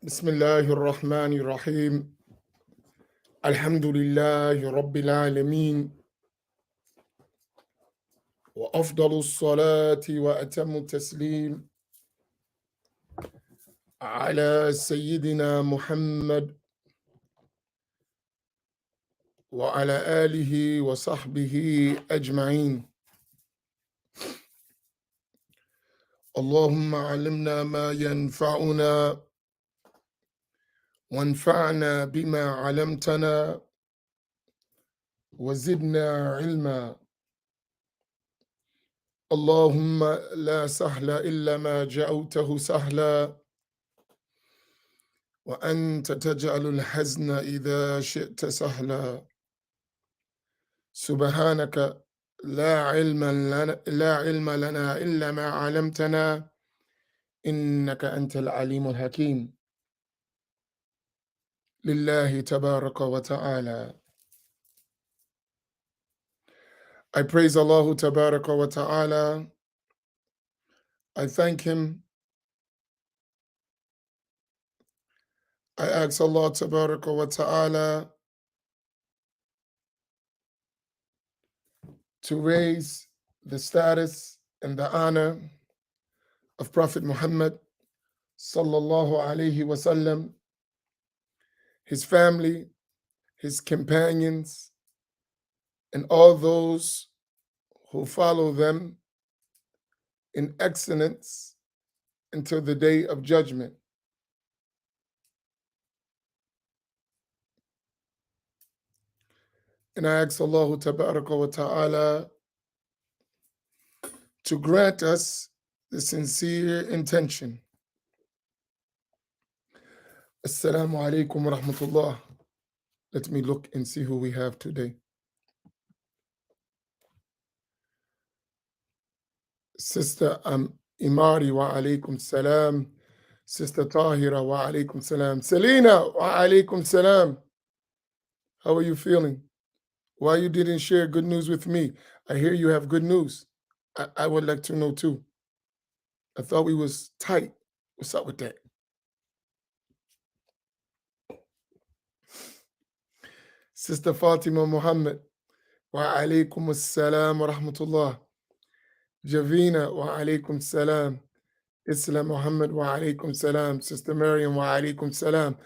بسم الله الرحمن الرحيم. الحمد لله رب العالمين، وأفضل الصلاة وأتم التسليم على سيدنا محمد وعلى آله وصحبه أجمعين. اللهم علمنا ما ينفعنا وانفعنا بما علمتنا وزدنا علما. اللهم لا سهل إلا ما جعلته سهلا، وأنت تجعل الحزن إذا شئت سهلا. سبحانك لا علم لنا إلا ما علمتنا، إنك أنت العليم الحكيم. لله تبارك وتعالى. I praise Allah tabaraka wa ta'ala. I thank him. I ask Allah tabaraka wa ta'ala to raise the status and the honor of Prophet Muhammad sallallahu alayhi wasallam, his family, his companions, and all those who follow them in excellence until the day of judgment. And I ask Allah tabaraka wa ta'ala to grant us the sincere intention. Assalamu alaikum wa rahmatullah. Let me look and see who we have today. Sister Imari wa alaikum salam. Sister Tahira wa alaikum salam. Selena wa alaikum salam. How are you feeling? Why you didn't share good news with me? I hear you have good news. I would like to know too. I thought we was tight. What's up with that? Sister Fatima Muhammad wa alaikum assalam wa rahmatullah. Javina wa alaikum salam. Islam Muhammad wa alaikum salam. Sister Maryam wa alaikum salam.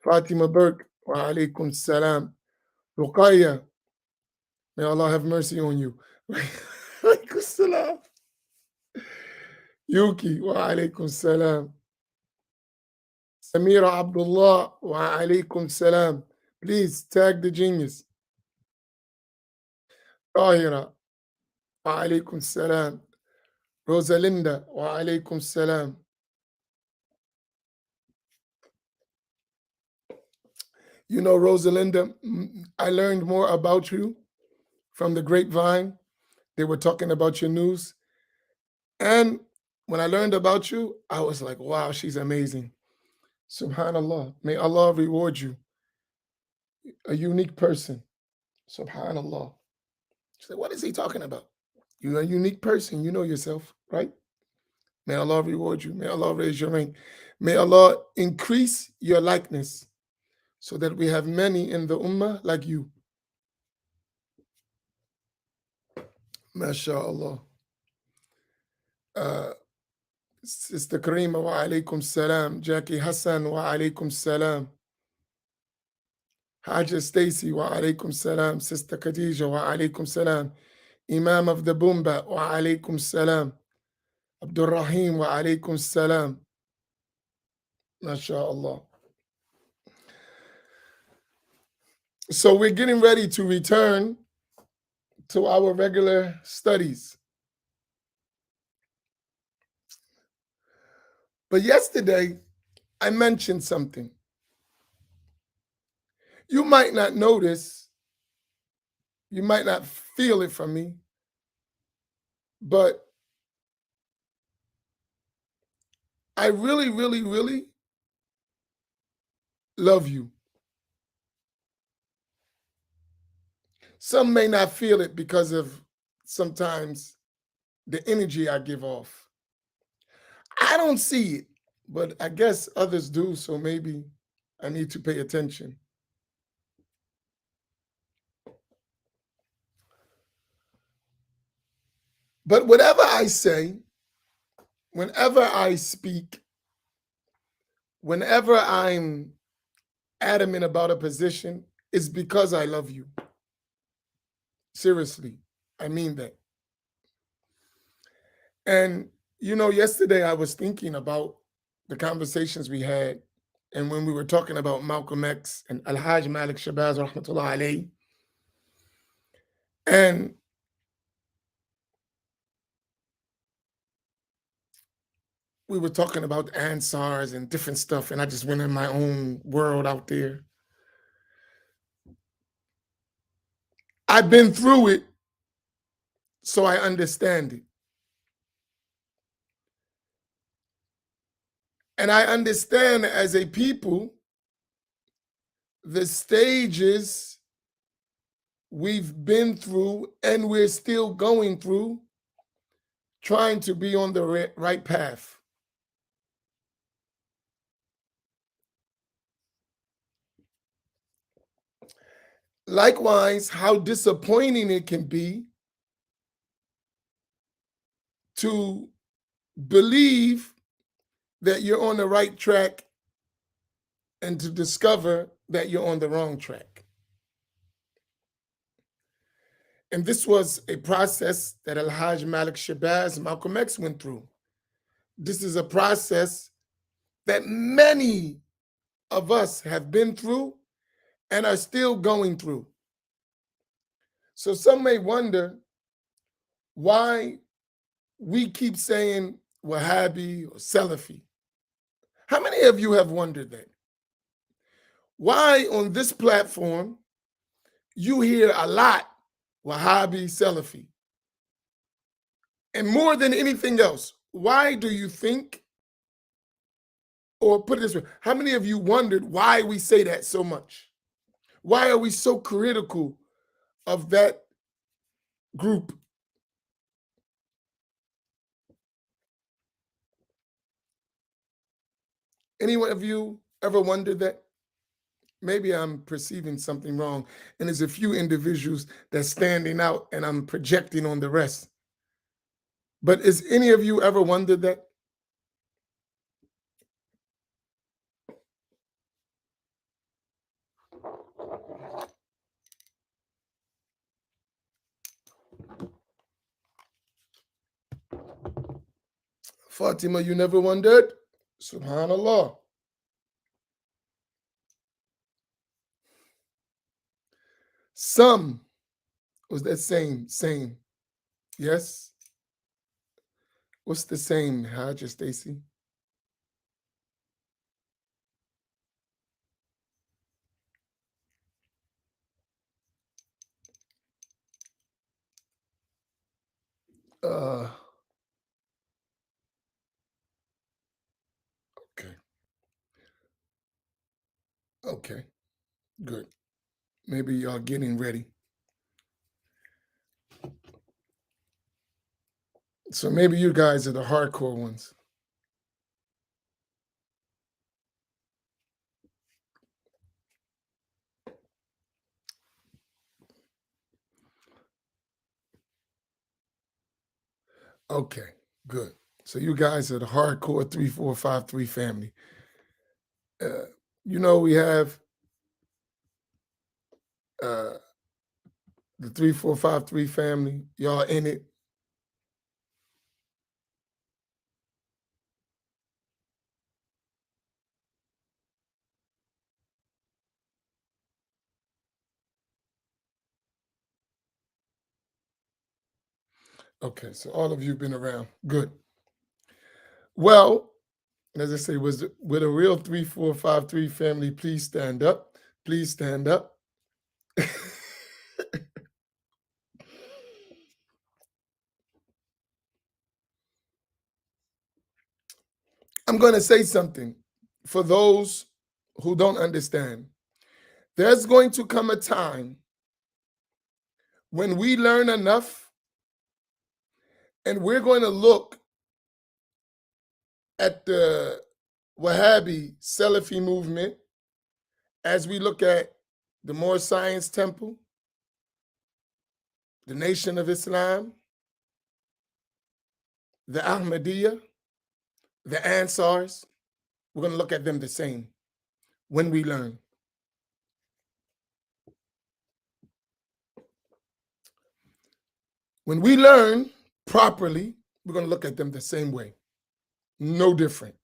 Fatima Burke wa alaikum salam. Ruqayya, may Allah have mercy on you. Alaikum salam. Yuki wa alaikum salam. Samira Abdullah wa alaikum salam. Please tag the genius. Tahira wa alaikum salam. Rosalinda wa alaikum salam. You know, Rosalinda, I learned more about you from the grapevine. They were talking about your news. And when I learned about you, I was like, wow, she's amazing. Subhanallah. May Allah reward you. A unique person. Subhanallah. She said, what is he talking about? You're a unique person. You know yourself, right? May Allah reward you. May Allah raise your rank. May Allah increase your likeness so that we have many in the ummah like you. MashaAllah. Sister Karima wa alaikum salam. Jackie Hassan wa alaikum salam. Haja Stacy wa alaikum salam. Sister Khadija wa alaikum salam. Imam of the Bumba wa alaikum salam. Abdul Rahim wa alaikum salam. MashaAllah. So we're getting ready to return to our regular studies. But yesterday, I mentioned something. You might not notice, you might not feel it from me, but I really, really, really love you. Some may not feel it because of sometimes the energy I give off. I don't see it, but I guess others do, so maybe I need to pay attention. But whatever I say, whenever I speak, whenever I'm adamant about a position, it's because I love you. Seriously, I mean that. And, yesterday I was thinking about the conversations we had, and when we were talking about Malcolm X and Al-Hajj Malik Shabazz, rahmatullah alayhi, and we were talking about Ansars and different stuff, and I just went in my own world out there. I've been through it, so I understand it. And I understand as a people the stages we've been through and we're still going through, trying to be on the right path. Likewise, how disappointing it can be to believe that you're on the right track and to discover that you're on the wrong track. And this was a process that Al-Hajj Malik Shabazz, Malcolm X went through. This is a process that many of us have been through and are still going through. So some may wonder why we keep saying Wahhabi or Salafi. How many of you have wondered that? Why on this platform you hear a lot Wahhabi, Salafi? And more than anything else, why do you think, or put it this way, how many of you wondered why we say that so much? Why are we so critical of that group? Any one of you ever wondered that? Maybe I'm perceiving something wrong, and there's a few individuals that's standing out and I'm projecting on the rest. But is any of you ever wondered that? Fatima, you never wondered? Subhanallah. Some was that same. Yes? What's the same, Hajj or Stacy? Uh, okay. Okay. Good. Maybe y'all getting ready. So maybe you guys are the hardcore ones. Okay, good. So you guys are the hardcore 3453 family. Uh, we have uh, the 3453 family. Y'all in it. Okay, so all of you been around. Good. Well, as I say, with a real 3453 family, please stand up. Please stand up. I'm going to say something for those who don't understand. There's going to come a time when we learn enough and we're going to look at the Wahhabi Salafi movement, as we look at the More Science Temple, the Nation of Islam, the Ahmadiyya, the Ansars, we're going to look at them the same when we learn. When we learn properly, we're going to look at them the same way. No different.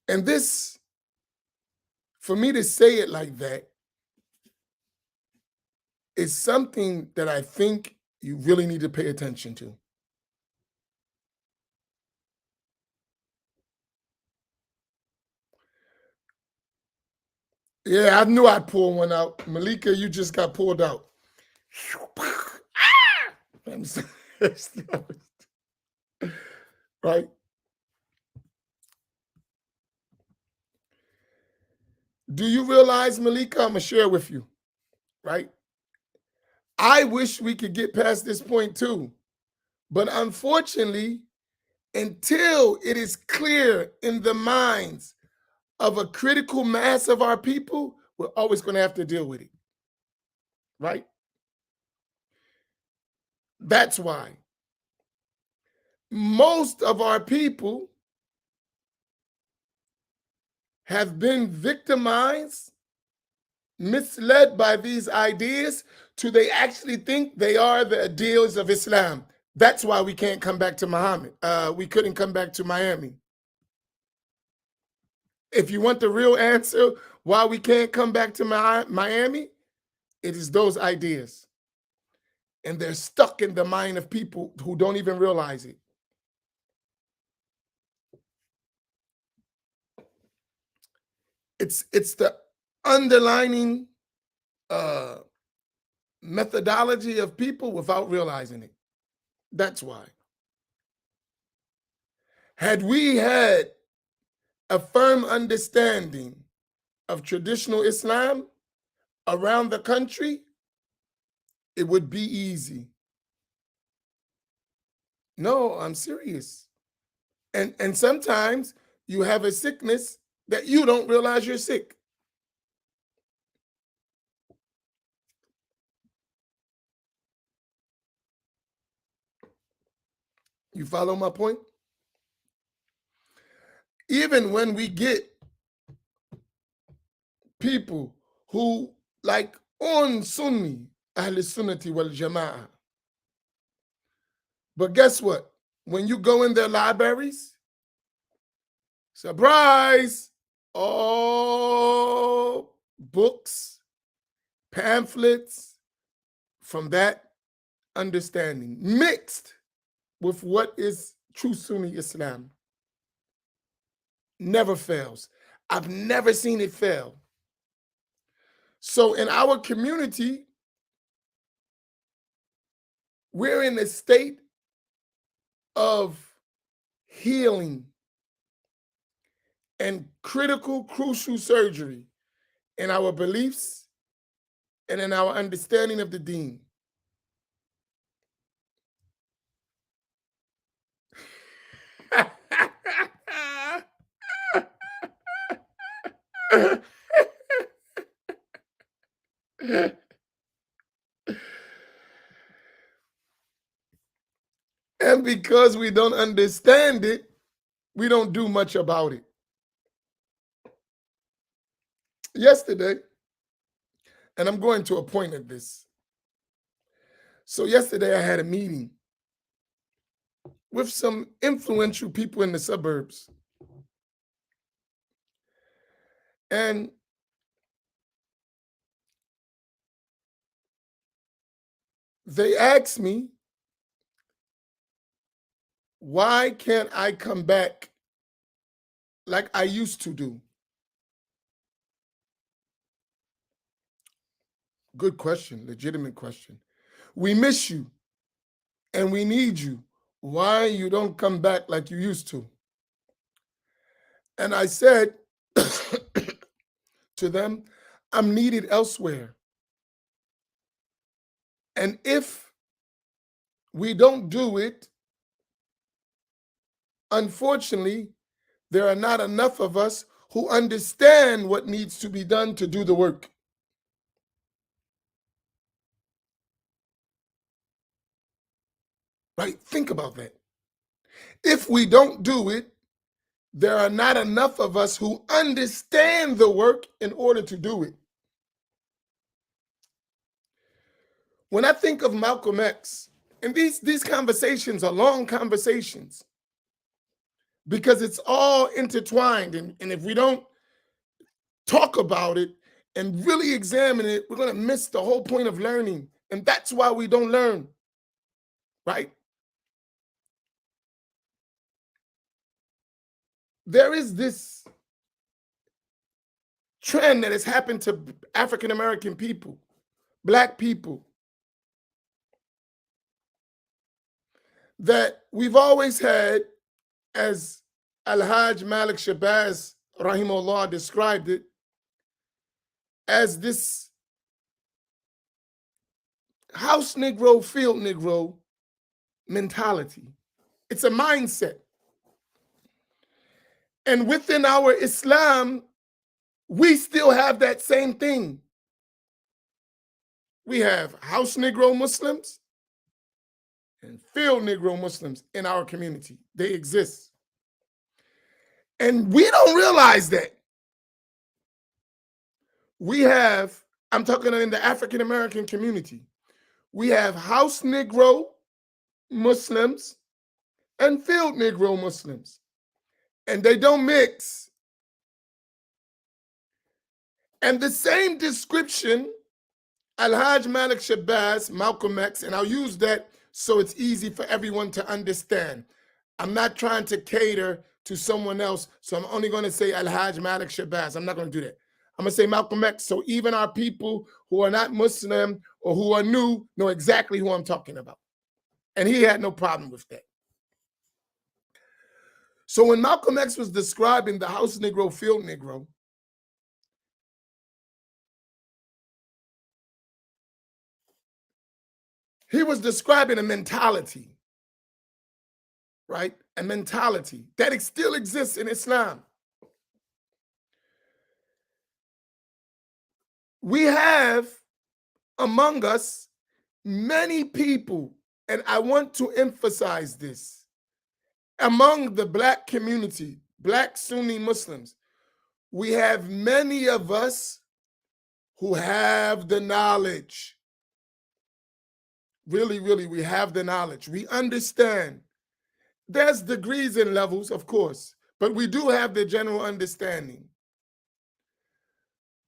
And this, for me to say it like that, is something that I think you really need to pay attention to. Yeah, I knew I'd pull one out. Malika, you just got pulled out. Right? Do you realize, Malika, I'm going to share with you, right? I wish we could get past this point too. But unfortunately, until it is clear in the minds of a critical mass of our people, we're always going to have to deal with it, right? That's why most of our people have been victimized, misled by these ideas to they actually think they are the ideals of Islam. That's why we can't come back to Muhammad. We couldn't come back to Miami. If you want the real answer why we can't come back to Miami, it is those ideas. And they're stuck in the mind of people who don't even realize it. It's the underlining methodology of people without realizing it. That's why. Had we had a firm understanding of traditional Islam around the country, it would be easy. No, I'm serious. And sometimes you have a sickness that you don't realize you're sick. You follow my point? Even when we get people who like on Sunni, Ahl Sunnati wal Jama'ah. But guess what? When you go in their libraries, surprise, all books, pamphlets from that understanding mixed with what is true Sunni Islam. Never fails. I've never seen it fail. So in our community, we're in a state of healing and critical, crucial surgery in our beliefs and in our understanding of the deen. And because we don't understand it, we don't do much about it. Yesterday, and I'm going to a point at this. So yesterday I had a meeting with some influential people in the suburbs. And they asked me, why can't I come back like I used to do? Good question, legitimate question. We miss you and we need you. Why you don't come back like you used to? And I said to them, I'm needed elsewhere. And if we don't do it, unfortunately, there are not enough of us who understand what needs to be done to do the work. Right? Think about that. If we don't do it, there are not enough of us who understand the work in order to do it. When I think of Malcolm X, and these conversations are long conversations because it's all intertwined. And if we don't talk about it and really examine it, we're going to miss the whole point of learning. And that's why we don't learn, right? There is this trend that has happened to African American people, Black people, that we've always had, as Al-Hajj Malik Shabazz, rahimahullah, described it, as this house Negro, field Negro mentality. It's a mindset. And within our Islam, we still have that same thing. We have house Negro Muslims and field Negro Muslims in our community. They exist. And we don't realize that. We have, I'm talking in the African American community, we have house Negro Muslims and field Negro Muslims. And they don't mix. And the same description, Al-Hajj Malik Shabazz, Malcolm X, and I'll use that so it's easy for everyone to understand. I'm not trying to cater to someone else, so I'm only going to say Al-Hajj Malik Shabazz. I'm not going to do that. I'm going to say Malcolm X, so even our people who are not Muslim or who are new know exactly who I'm talking about. And he had no problem with that. So when Malcolm X was describing the house Negro, field Negro, he was describing a mentality, right? A mentality that still exists in Islam. We have among us many people, and I want to emphasize this, among the Black community, Black Sunni Muslims, we have many of us who have the knowledge. Really, really, we have the knowledge. We understand. There's degrees and levels, of course, but we do have the general understanding.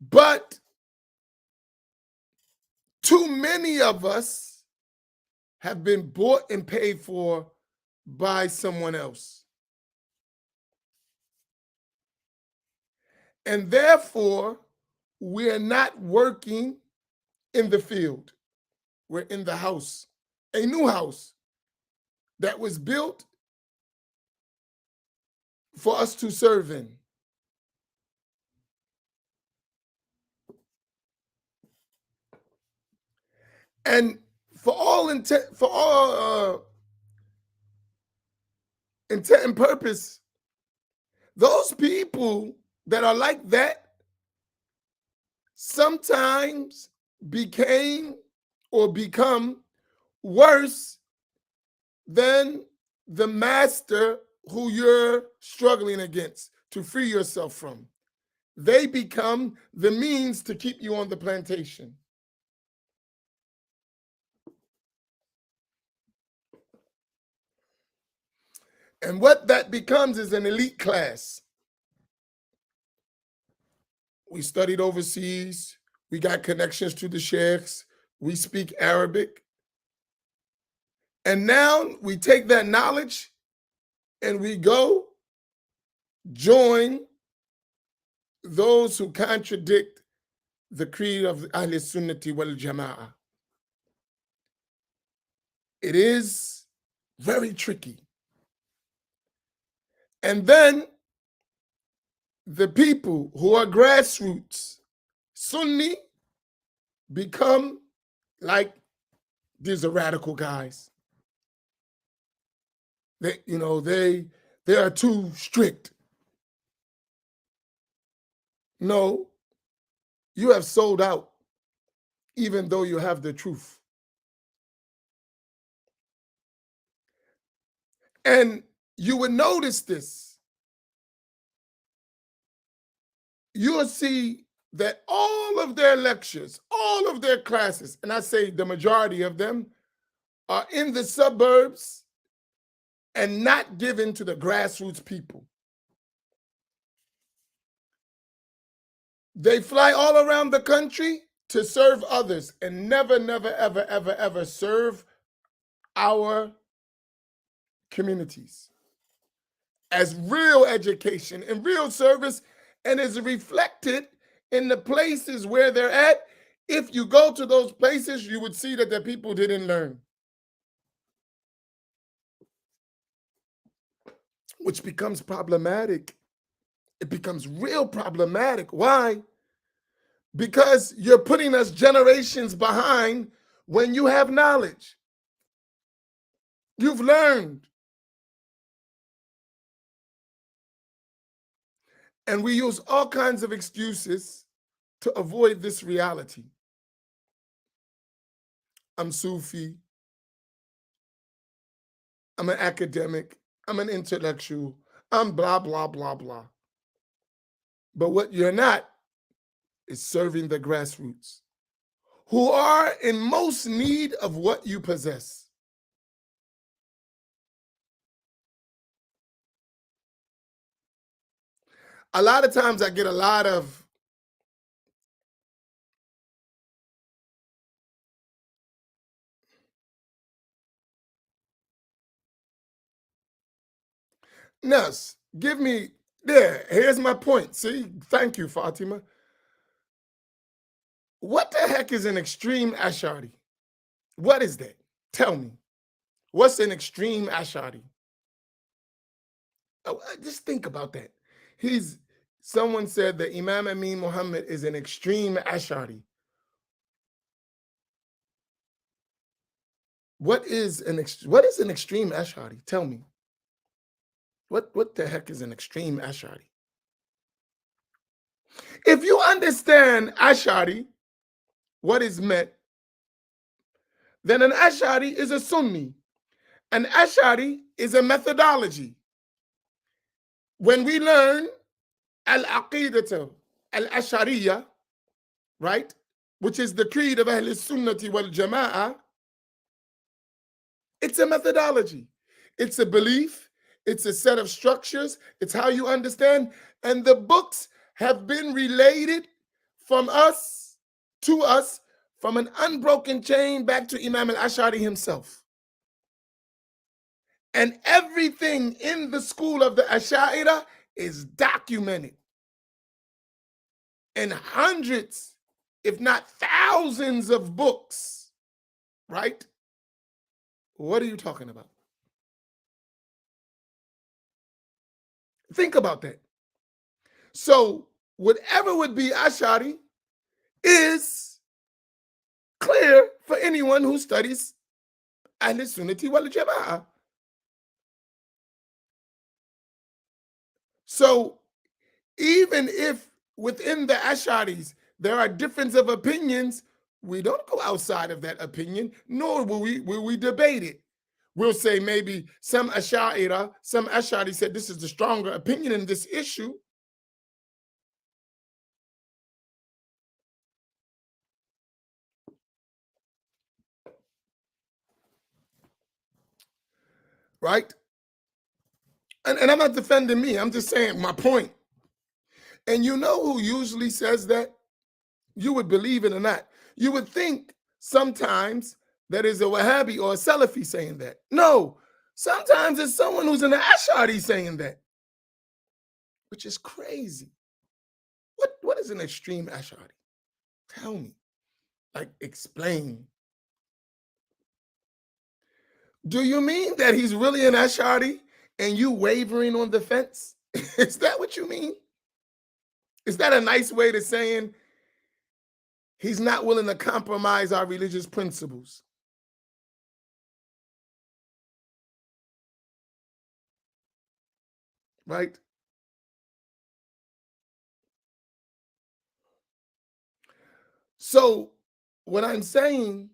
But too many of us have been bought and paid for by someone else. And therefore, we're not working in the field. We're in the house, a new house that was built for us to serve in. And for all intent and purpose, those people that are like that sometimes became or become worse than the master who you're struggling against to free yourself from. They become the means to keep you on the plantation. And what that becomes is an elite class. We studied overseas. We got connections to the sheikhs. We speak Arabic. And now we take that knowledge and we go join those who contradict the creed of Ahl Sunnati wal Jama'ah. It is very tricky. And then the people who are grassroots, Sunni, become like these are radical guys. They They are too strict. No, you have sold out, even though you have the truth. And you would notice this. You'll see that all of their lectures, all of their classes, and I say the majority of them, are in the suburbs and not given to the grassroots people. They fly all around the country to serve others and never, never, ever, ever, ever serve our communities as real education and real service, and is reflected in the places where they're at. If you go to those places, you would see that the people didn't learn, which becomes problematic. It becomes real problematic. Why? Because you're putting us generations behind when you have knowledge. You've learned. And we use all kinds of excuses to avoid this reality. I'm Sufi. I'm an academic. I'm an intellectual. I'm blah, blah, blah, blah. But what you're not is serving the grassroots, who are in most need of what you possess. A lot of times I get a lot of Ness, give me there. Here's my point. See, thank you, Fatima. What the heck is an extreme Ash'ari? What is that? Tell me. What's an extreme Ash'ari? Oh, just think about that. Someone said that Imam Amin Muhammad is an extreme Ash'ari. What is an extreme Ash'ari? Tell me. What the heck is an extreme Ash'ari? If you understand Ash'ari, what is meant, then an Ash'ari is a Sunni. An Ash'ari is a methodology. When we learn al-aqidatu al-Ash'ariyya, right, which is the creed of Ahl Sunnati wal Jama'ah, it's a methodology. It's a belief. It's a set of structures. It's how you understand. And the books have been related from us to us from an unbroken chain back to Imam al-Ash'ari himself. And everything in the school of the Ash'ari is documented in hundreds, if not thousands of books, right? What are you talking about? Think about that. So whatever would be Ash'ari is clear for anyone who studies Ahl Sunnati wal Jama'ah. So even if within the Ash'aris there are differences of opinions, we don't go outside of that opinion, nor will we debate it. We'll say maybe some Ash'ari said this is the stronger opinion in this issue. Right? And I'm not defending me. I'm just saying my point. And you know who usually says that? You would believe it or not. You would think sometimes that is a Wahhabi or a Salafi saying that. No, sometimes it's someone who's an Ash'ari saying that, which is crazy. What is an extreme Ash'ari? Tell me. Like, explain. Do you mean that he's really an Ash'ari and you wavering on the fence? Is that what you mean? Is that a nice way to saying he's not willing to compromise our religious principles? right? So what I'm saying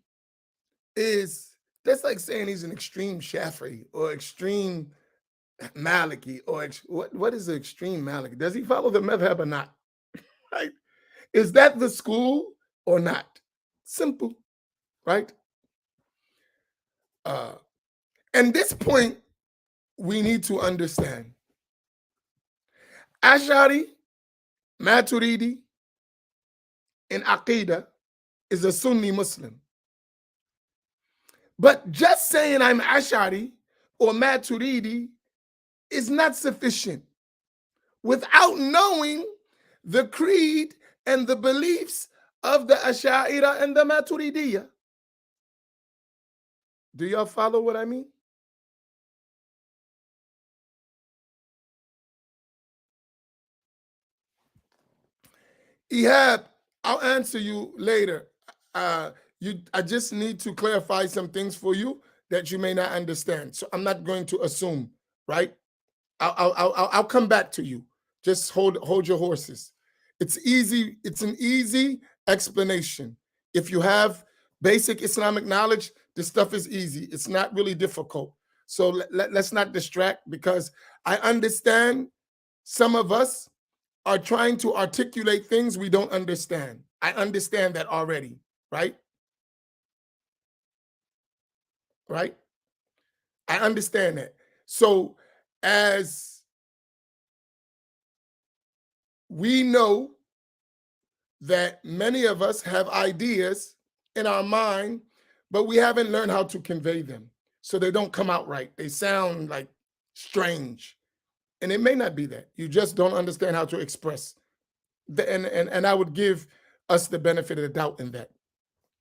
is that's like saying he's an extreme Shafi'i or extreme Maliki or what is the extreme Maliki? Does he follow the madhab or not? Right? Is that the school or not? Simple, right? Uh, and this point we need to understand. Ash'ari, Maturidi, in Aqidah is a Sunni Muslim. But just saying I'm Ash'ari or Maturidi is not sufficient without knowing the creed and the beliefs of the Ash'ira and the Maturidiyya. Do y'all follow what I mean? Ehab, I'll answer you later. I just need to clarify some things for you that you may not understand. So I'm not going to assume, right? I'll come back to you. Just hold your horses. It's easy. It's an easy explanation. If you have basic Islamic knowledge, this stuff is easy. It's not really difficult. So let's not distract because I understand some of us are trying to articulate things we don't understand. I understand that already, right? Right? I understand that. So as we know that many of us have ideas in our mind, but we haven't learned how to convey them. So they don't come out right. They sound like strange. And it may not be that. You just don't understand how to express. And I would give us the benefit of the doubt in that,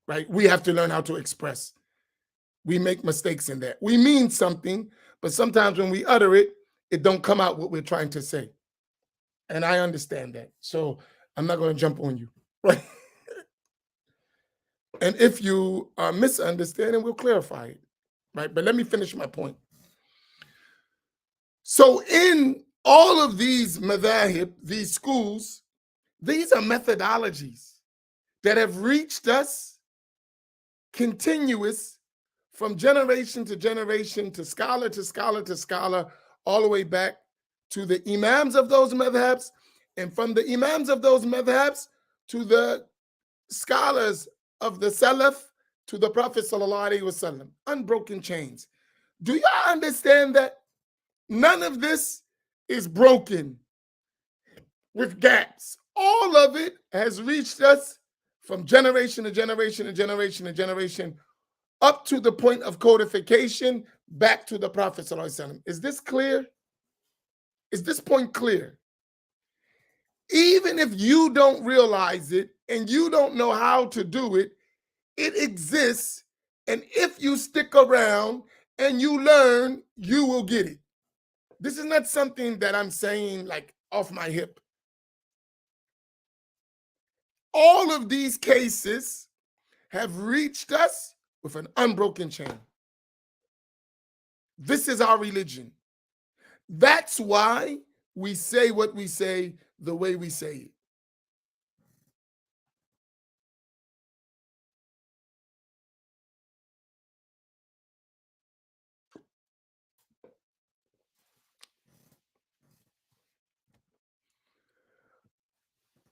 right? We have to learn how to express. We make mistakes in that. We mean something, but sometimes when we utter it, it don't come out what we're trying to say. And I understand that. So I'm not going to jump on you, right? And if you are misunderstanding, we'll clarify it, right? But let me finish my point. So in all of these madhahib, these schools, these are methodologies that have reached us continuous from generation to scholar to scholar to scholar, all the way back to the imams of those madhabs, and from the imams of those madhabs to the scholars of the Salaf to the Prophet sallallahu alaihi wasallam, unbroken chains. Do y'all understand that none of this is broken with gaps? All of it has reached us from generation to generation to generation to generation up to the point of codification back to the Prophet sallallahu alaihi wasallam. Is this clear? Is this point clear? Even if you don't realize it and you don't know how to do it, it exists. And if you stick around and you learn, you will get it. This is not something that I'm saying like off my hip. All of these cases have reached us with an unbroken chain. This is our religion. That's why we say what we say the way we say it.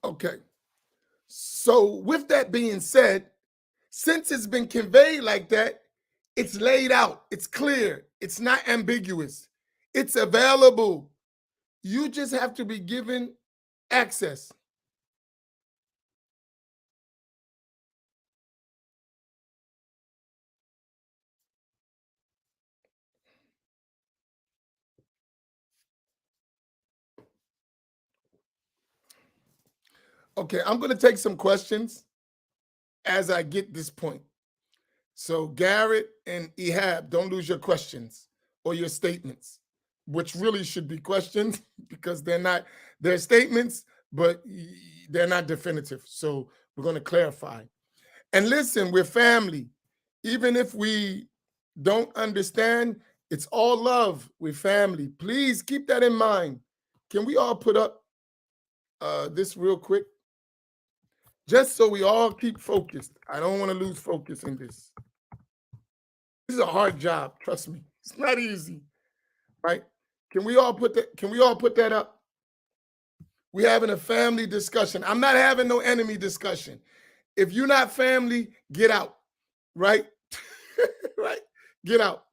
Okay. So, with that being said, since it's been conveyed like that, it's laid out, it's clear, it's not ambiguous, it's available. You just have to be given access. Okay, I'm going to take some questions as I get this point. So, Garrett and Ehab, don't lose your questions or your statements, which really should be questions because they're statements, but they're not definitive. So, we're going to clarify. And listen, we're family. Even if we don't understand, it's all love. We're family. Please keep that in mind. Can we all put up this real quick? Just so we all keep focused. I don't want to lose focus in this. This is a hard job, trust me. It's not easy, right? Can we all put that up? We having a family discussion. I'm not having no enemy discussion. If you're not family, get out, right? Right? Get out.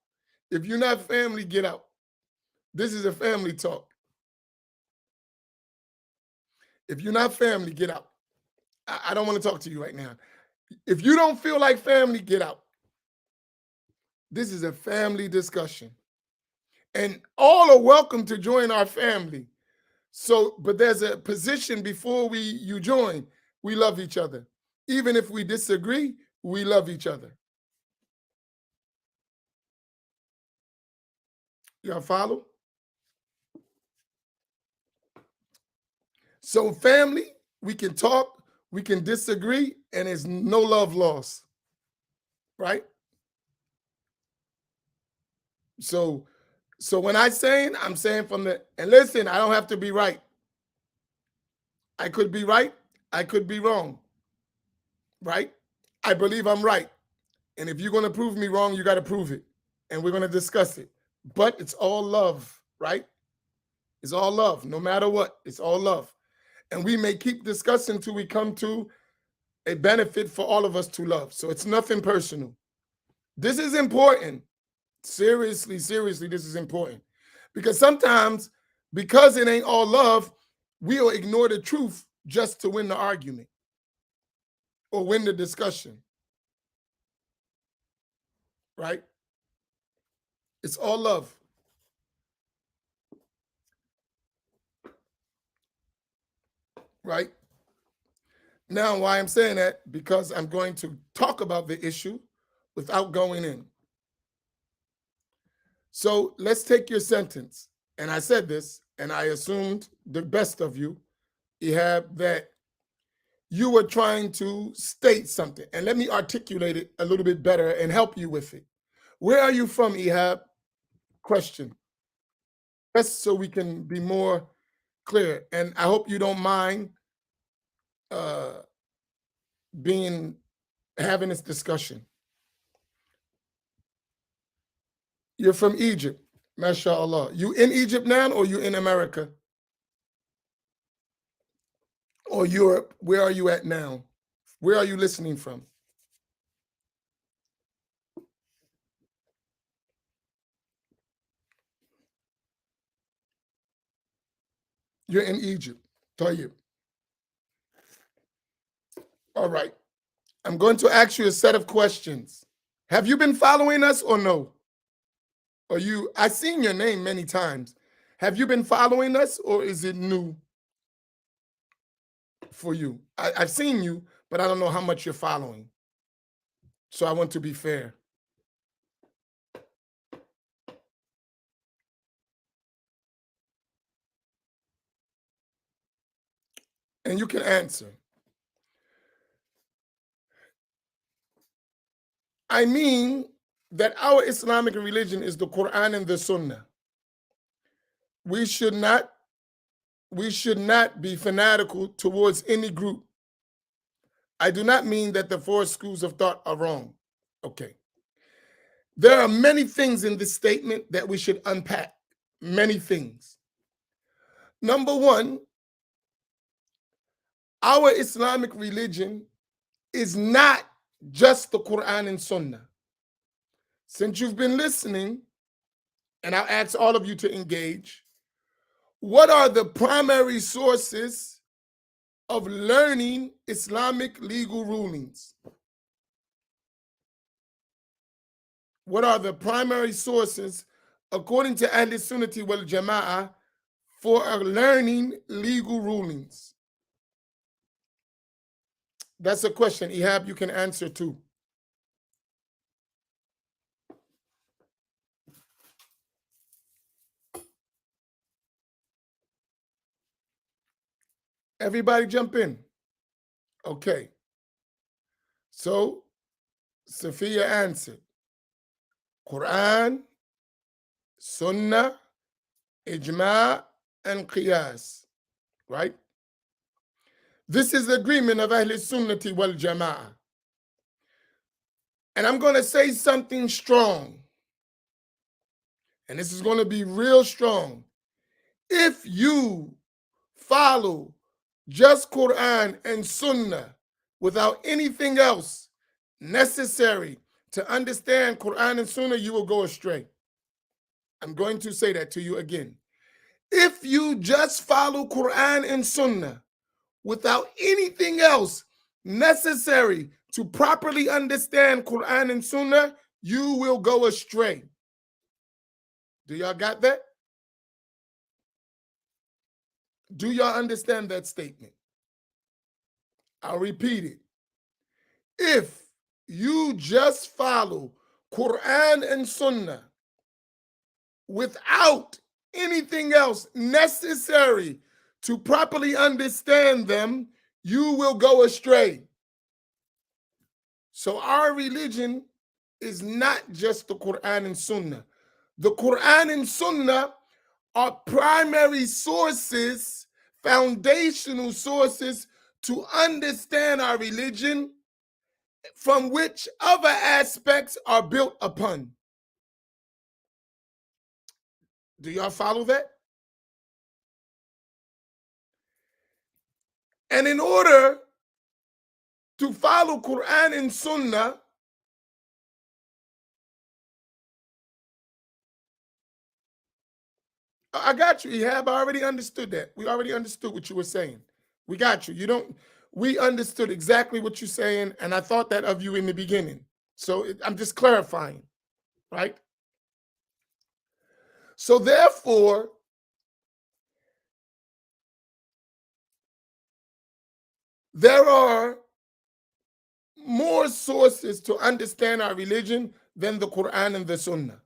If you're not family, get out. This is a family talk. If you're not family, get out. I don't want to talk to you right now. If you don't feel like family, get out. This is a family discussion. And all are welcome to join our family. So, but there's a position before you join. We love each other. Even if we disagree, we love each other. Y'all follow? So family, we can talk, we can disagree, and there's no love lost, right? So when I'm saying and listen, I don't have to be right. I could be right, I could be wrong, right? I believe I'm right. And if you're going to prove me wrong, you got to prove it. And we're going to discuss it. But it's all love, right? It's all love, no matter what. It's all love. And we may keep discussing till we come to a benefit for all of us to love. So it's nothing personal. This is important. Seriously, this is important. Because sometimes, because it ain't all love, we'll ignore the truth just to win the argument or win the discussion. Right? It's all love. Right? Now, why I'm saying that? Because I'm going to talk about the issue without going in. So let's take your sentence. And I said this, and I assumed the best of you, Ihab, that you were trying to state something. And let me articulate it a little bit better and help you with it. Where are you from, Ihab? Question. Just so we can be more clear. And I hope you don't mind having this discussion. You're from Egypt, mashallah. You in Egypt now, or you in America? Or Europe? Where are you at now? Where are you listening from? You're in Egypt. Tayyib. All right. I'm going to ask you a set of questions. Have you been following us or no? Or I've seen your name many times. Have you been following us, or is it new for you? I've seen you, but I don't know how much you're following. So I want to be fair. And you can answer. I mean that our Islamic religion is the Quran and the Sunnah. We should not be fanatical towards any group. I do not mean that the four schools of thought are wrong. Okay. There are many things in this statement that we should unpack. Many things. Number one, our Islamic religion is not just the Quran and Sunnah. Since you've been listening, and I'll ask all of you to engage, what are the primary sources of learning Islamic legal rulings? What are the primary sources, according to Ahl Sunnati wal Jama'ah, for learning legal rulings? That's a question. Ihab, you can answer too. Everybody jump in. Okay. So, Sophia answered. Quran, Sunnah, Ijma, and qiyas, right? This is the agreement of Ahl Sunnati wal Jama'ah. And I'm going to say something strong. And this is going to be real strong. If you follow just Quran and Sunnah without anything else necessary to understand Quran and Sunnah, you will go astray. I'm going to say that to you again. If you just follow Quran and Sunnah without anything else necessary to properly understand Quran and Sunnah, you will go astray. Do y'all got that? Do y'all understand that statement? I'll repeat it. If you just follow Quran and Sunnah without anything else necessary to properly understand them, you will go astray. So our religion is not just the Quran and Sunnah. The Quran and Sunnah are primary sources, foundational sources to understand our religion, from which other aspects are built upon. Do y'all follow that? And in order to follow Quran and Sunnah, I got you, Ehab. I already understood that. We already understood what you were saying. We got you. We understood exactly what you're saying, and I thought that of you in the beginning. So I'm just clarifying, right? So therefore, there are more sources to understand our religion than the Quran and the Sunnah,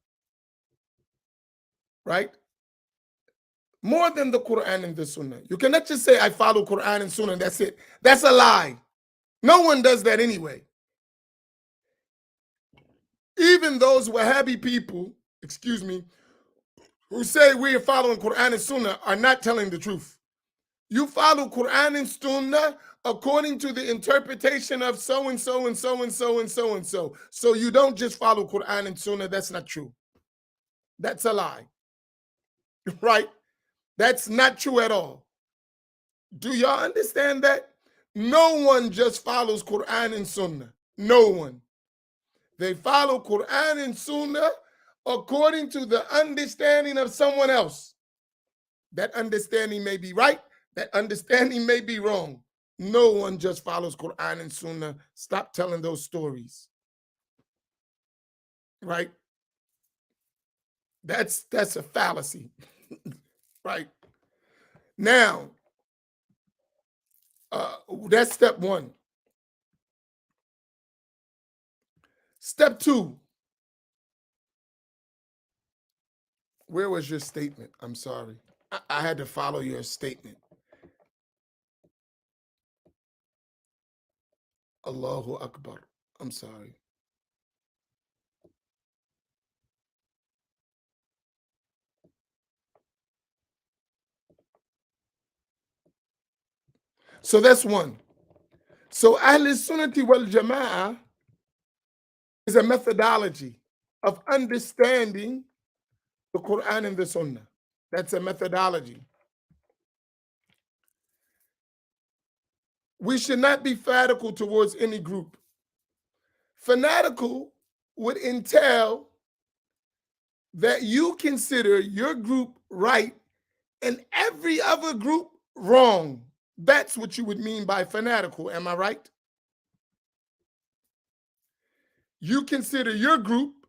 right? More than the Quran and the Sunnah. You cannot just say, I follow Quran and Sunnah, and that's it. That's a lie. No one does that anyway. Even those Wahhabi people, excuse me, who say we are following Quran and Sunnah are not telling the truth. You follow Quran and Sunnah according to the interpretation of so and so and so and so and so and so. So you don't just follow Quran and Sunnah. That's not true. That's a lie, right? That's not true at all. Do y'all understand that? No one just follows Quran and Sunnah. No one. They follow Quran and Sunnah according to the understanding of someone else. That understanding may be right. That understanding may be wrong. No one just follows Quran and Sunnah. Stop telling those stories. Right? That's a fallacy. Right? Now, that's step one. Step two. Where was your statement? I'm sorry. I had to follow your statement. Allahu Akbar. I'm sorry. So that's one. So Ahl Sunnati wal Jama'ah is a methodology of understanding the Quran and the Sunnah. That's a methodology. We should not be fanatical towards any group. Fanatical would entail that you consider your group right and every other group wrong. That's what you would mean by fanatical. Am I right? You consider your group,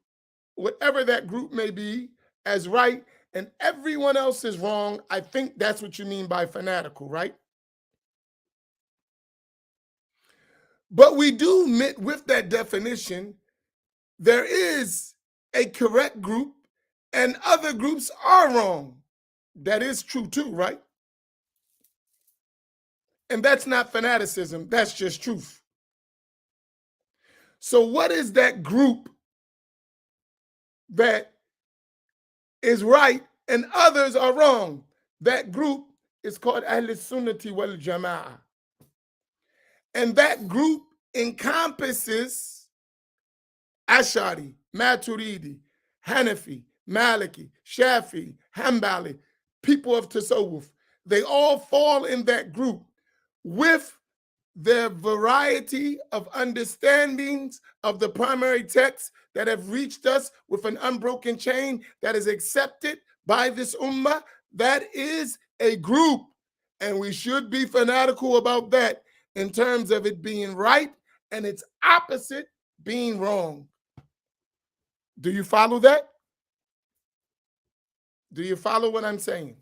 whatever that group may be, as right and everyone else is wrong. I think that's what you mean by fanatical, right? But we do admit with that definition, there is a correct group and other groups are wrong. That is true too, right? And that's not fanaticism, that's just truth. So what is that group that is right and others are wrong? That group is called Ahl Sunnati wal Jama'ah. And that group encompasses Ashari, Maturidi, Hanafi, Maliki, Shafi, Hanbali, people of Tasawwuf. They all fall in that group with their variety of understandings of the primary texts that have reached us with an unbroken chain that is accepted by this ummah. That is a group, and we should be fanatical about that in terms of it being right and its opposite being wrong. Do you follow that? Do you follow what I'm saying?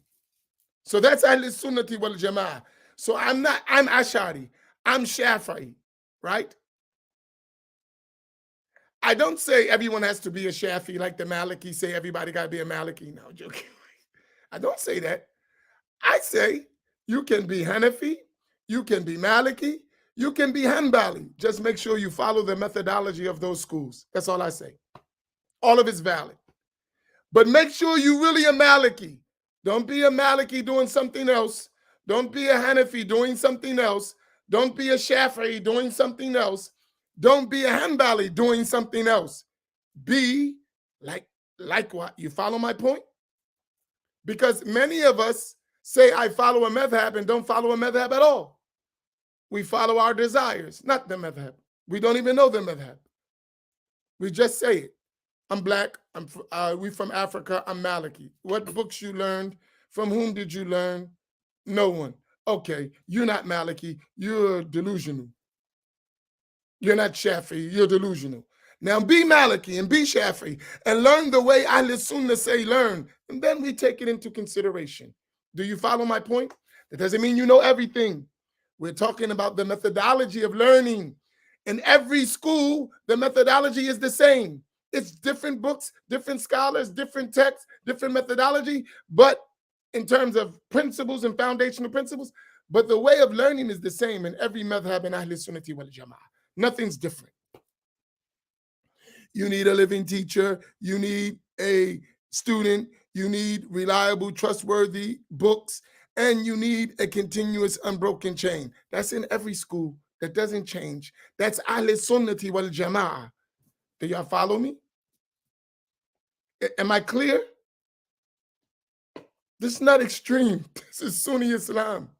So that's Ahl Sunnati wal Jama'ah. So I'm Ashari, I'm Shafi'i, right? I don't say everyone has to be a Shafi like the Maliki say everybody got to be a Maliki. No, joking. I don't say that. I say you can be Hanafi, you can be Maliki, you can be Hanbali. Just make sure you follow the methodology of those schools. That's all I say. All of it's valid. But make sure you really a Maliki. Don't be a Maliki doing something else. Don't be a Hanafi doing something else. Don't be a Shafi'i doing something else. Don't be a Hanbali doing something else. Be like what? You follow my point? Because many of us say I follow a madhab and don't follow a madhab at all. We follow our desires, not the madhab. We don't even know the madhab. We just say it. I'm black. We from Africa. I'm Maliki. What books you learned? From whom did you learn? No one. Okay, you're not Maliki. You're delusional. You're not Shafi. You're delusional. Now be Maliki and be Shafi and learn the way Ahl Sunnah say learn, and then we take it into consideration. Do you follow my point? That doesn't mean you know everything. We're talking about the methodology of learning. In every school, the methodology is the same. It's different books, different scholars, different texts, different methodology, but in terms of principles and foundational principles, but the way of learning is the same in every madhab in Ahl Sunnati wal Jama'ah. Nothing's different. You need a living teacher. You need a student. You need reliable, trustworthy books. And you need a continuous, unbroken chain. That's in every school. That doesn't change. That's Ahl Sunnati wal Jama'ah. Do y'all follow me? Am I clear? This is not extreme. This is Sunni Islam.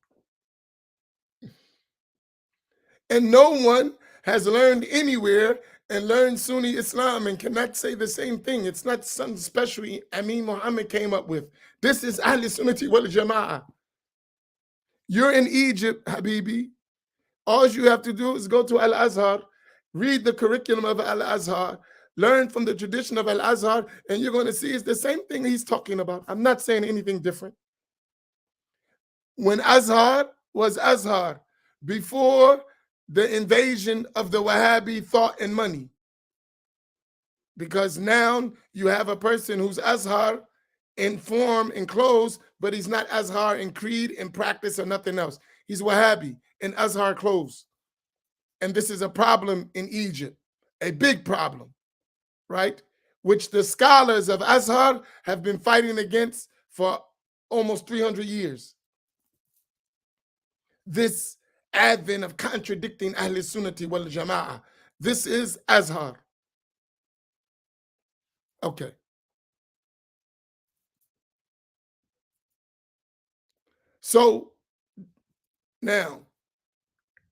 And no one has learned anywhere and learned Sunni Islam and cannot say the same thing. It's not something special Amin Muhammad came up with. This is Ahl Sunnati wal Jama'ah. You're in Egypt, Habibi. All you have to do is go to Al-Azhar, read the curriculum of Al-Azhar, learn from the tradition of Al-Azhar, and you're going to see it's the same thing he's talking about. I'm not saying anything different. When Azhar was Azhar, before the invasion of the Wahhabi thought and money, because now you have a person who's Azhar in form and clothes, but he's not Azhar in creed and practice or nothing else. He's Wahhabi in Azhar clothes. And this is a problem in Egypt, a big problem, right? Which the scholars of Azhar have been fighting against for almost 300 years. This advent of contradicting Ahl Sunnati wal Jama'ah. This is Azhar. Okay. So now,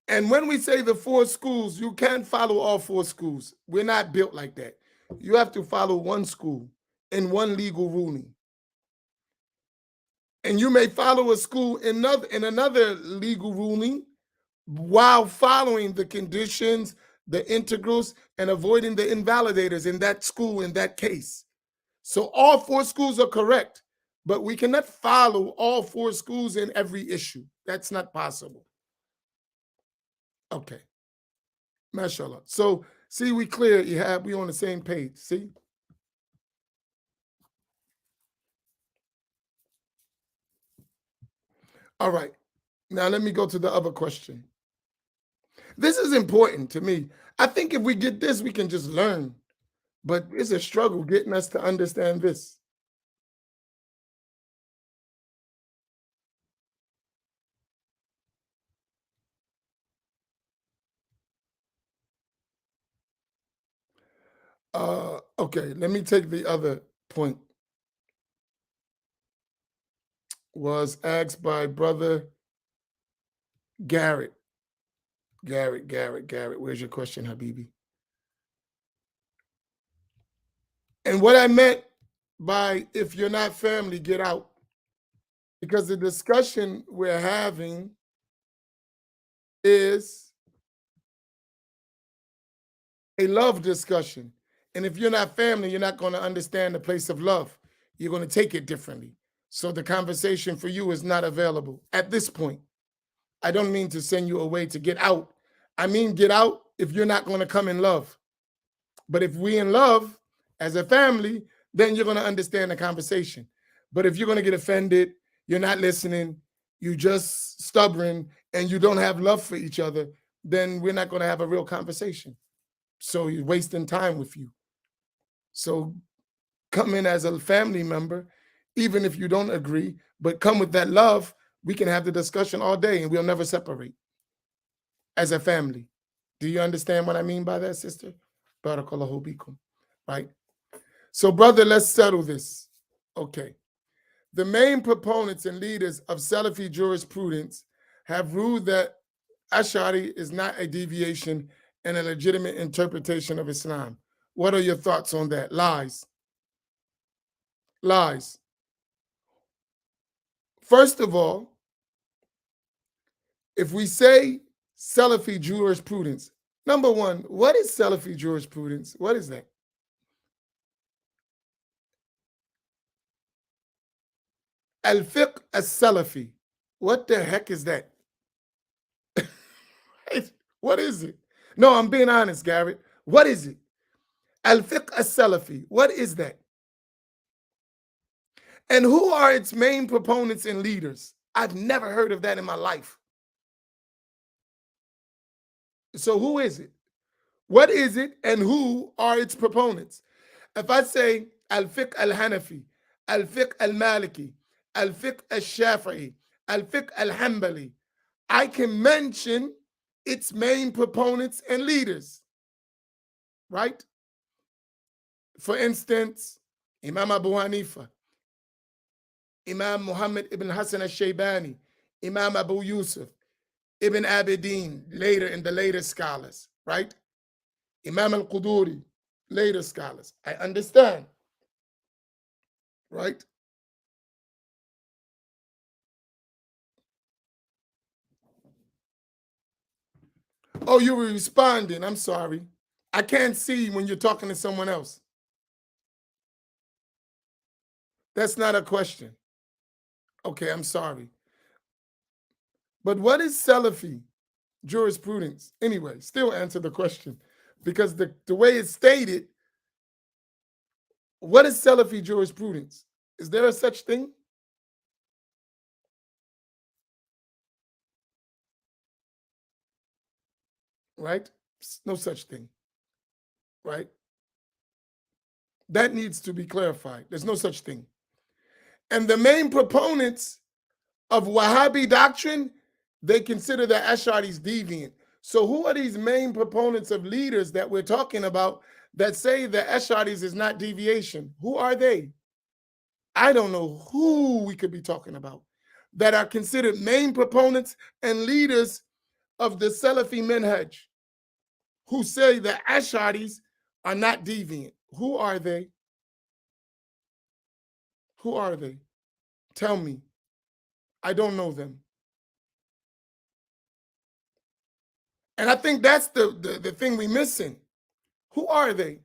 and when we say the four schools, you can't follow all four schools. We're not built like that. You have to follow one school in one legal ruling. And you may follow a school in another legal ruling while following the conditions, the integrals, and avoiding the invalidators in that school in that case. So all four schools are correct, but we cannot follow all four schools in every issue. That's not possible. Okay. MashaAllah. So see, we clear, Ihab, we on the same page. See? All right. Now let me go to the other question. This is important to me. I think if we get this, we can just learn. But it's a struggle getting us to understand this. Okay, let me take the other point. Was asked by brother Garrett. Garrett. Where's your question, Habibi? And what I meant by if you're not family, get out. Because the discussion we're having is a love discussion. And if you're not family, you're not going to understand the place of love. You're going to take it differently. So the conversation for you is not available at this point. I don't mean to send you away to get out. I mean, get out if you're not going to come in love. But if we in love as a family, then you're going to understand the conversation. But if you're going to get offended, you're not listening, you just stubborn, and you don't have love for each other, then we're not going to have a real conversation. So you're wasting time with you. So come in as a family member, even if you don't agree, but come with that love. We can have the discussion all day and we'll never separate as a family. Do you understand what I mean by that, sister? Barakallahu bikum. Right? So, brother, let's settle this. Okay. The main proponents and leaders of Salafi jurisprudence have ruled that Ash'ari is not a deviation and a legitimate interpretation of Islam. What are your thoughts on that? Lies. Lies. First of all, if we say Salafi jurisprudence, number one, what is Salafi jurisprudence? What is that? Al-fiqh as-Salafi. What the heck is that? What is it? No, I'm being honest, Garrett. What is it? Al-fiqh as-Salafi. What is that? And who are its main proponents and leaders? I've never heard of that in my life. So who is it? What is it and who are its proponents? If I say al-fiqh al-Hanafi, al-fiqh al-Maliki, al-fiqh al-Shafi'i, al-fiqh al-Hanbali, I can mention its main proponents and leaders, right? For instance, Imam Abu Hanifa, Imam Muhammad ibn Hassan al-Shaybani, Imam Abu Yusuf, Ibn Abidin, later in the later scholars, right? Imam al-Quduri, later scholars. I understand, right? Oh, you were responding. I'm sorry. I can't see when you're talking to someone else. That's not a question. Okay, I'm sorry. But what is Salafi jurisprudence? Anyway, still answer the question. Because the way it's stated, what is Salafi jurisprudence? Is there a such thing? Right? No such thing. Right? That needs to be clarified. There's no such thing. And the main proponents of Wahhabi doctrine, they consider the Ash'aris deviant. So who are these main proponents of leaders that we're talking about that say the Ash'aris is not deviation? Who are they? I don't know who we could be talking about that are considered main proponents and leaders of the Salafi minhaj who say the Ash'aris are not deviant. Who are they? Who are they? Tell me. I don't know them. And I think that's the thing we're missing. Who are they?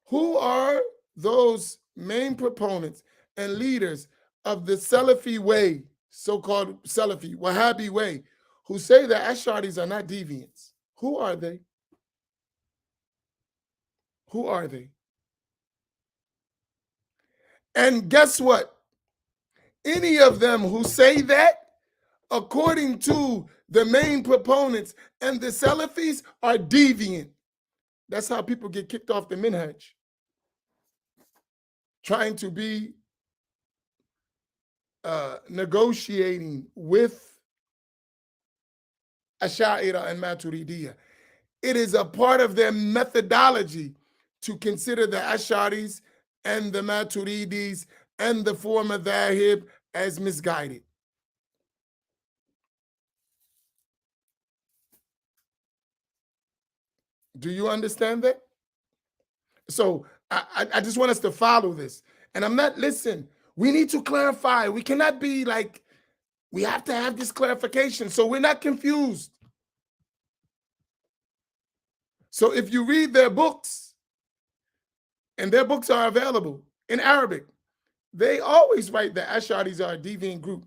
Who are those main proponents and leaders of the Salafi way, so-called Salafi, Wahhabi way, who say the Ash'aris are not deviants? Who are they? Who are they? And guess what? Any of them who say that, according to the main proponents and the Salafis, are deviant. That's how people get kicked off the minhaj. Trying to be negotiating with Asha'ira and Maturidiyah. It is a part of their methodology to consider the Ash'aris and the Maturidis and the four madhahib as misguided. Do you understand that? So I just want us to follow this. And I'm not, listen, we need to clarify. We cannot be like, we have to have this clarification so we're not confused. So if you read their books, and their books are available in Arabic, they always write that Ash'aris are a deviant group.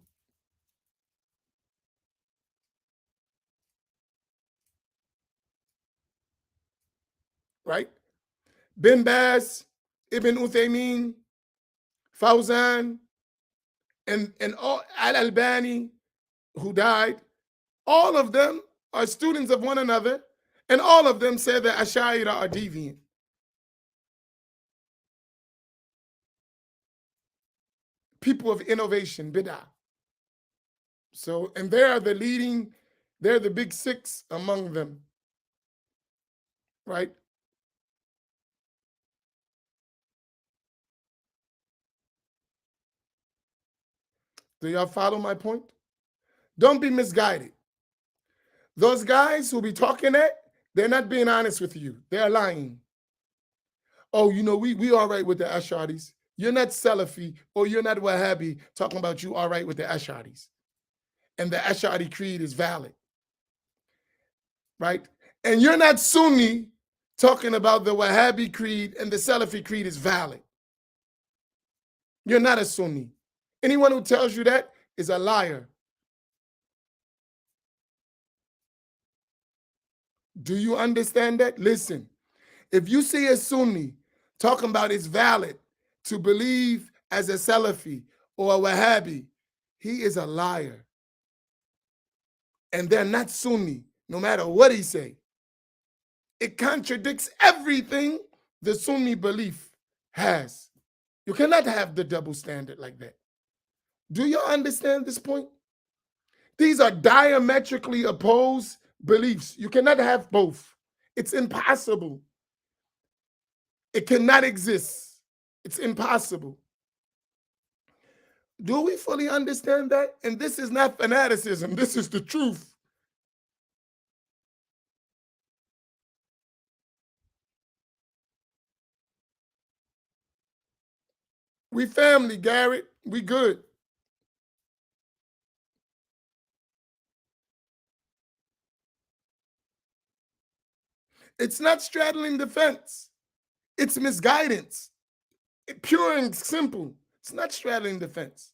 Right? Bin Baz, Ibn Uthaymeen, Fawzan, and all Al-Albani, who died, all of them are students of one another, and all of them say that Ash'ari are deviant. People of innovation, bid'ah. So, and they're the big six among them, right? Do y'all follow my point? Don't be misguided. Those guys who be talking that, they're not being honest with you. They're lying. Oh, we all right with the Ash'aris. You're not Salafi or you're not Wahhabi talking about you all right with the Ash'aris. And the Ash'ari creed is valid. Right? And you're not Sunni talking about the Wahhabi creed and the Salafi creed is valid. You're not a Sunni. Anyone who tells you that is a liar. Do you understand that? Listen, if you see a Sunni talking about it's valid to believe as a Salafi or a Wahhabi, he is a liar. And they're not Sunni, no matter what he say. It contradicts everything the Sunni belief has. You cannot have the double standard like that. Do you understand this point? These are diametrically opposed beliefs. You cannot have both. It's impossible. It cannot exist. It's impossible. Do we fully understand that? And this is not fanaticism. This is the truth. We family, Garrett. We good. It's not straddling the fence. It's misguidance. Pure and simple. It's not straddling the fence.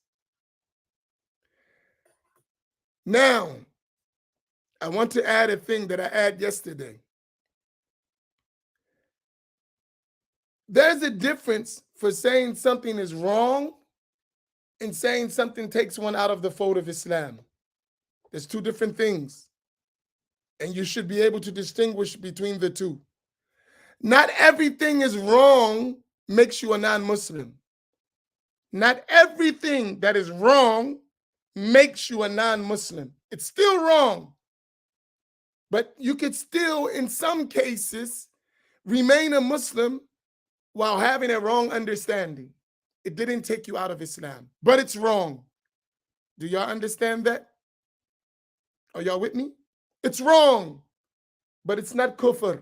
Now, I want to add a thing that I added yesterday. There's a difference for saying something is wrong and saying something takes one out of the fold of Islam. There's two different things. And you should be able to distinguish between the two. Not everything is wrong makes you a non-Muslim. Not everything that is wrong makes you a non-Muslim. It's still wrong. But you could still, in some cases, remain a Muslim while having a wrong understanding. It didn't take you out of Islam, but it's wrong. Do y'all understand that? Are y'all with me? It's wrong, but it's not kufr.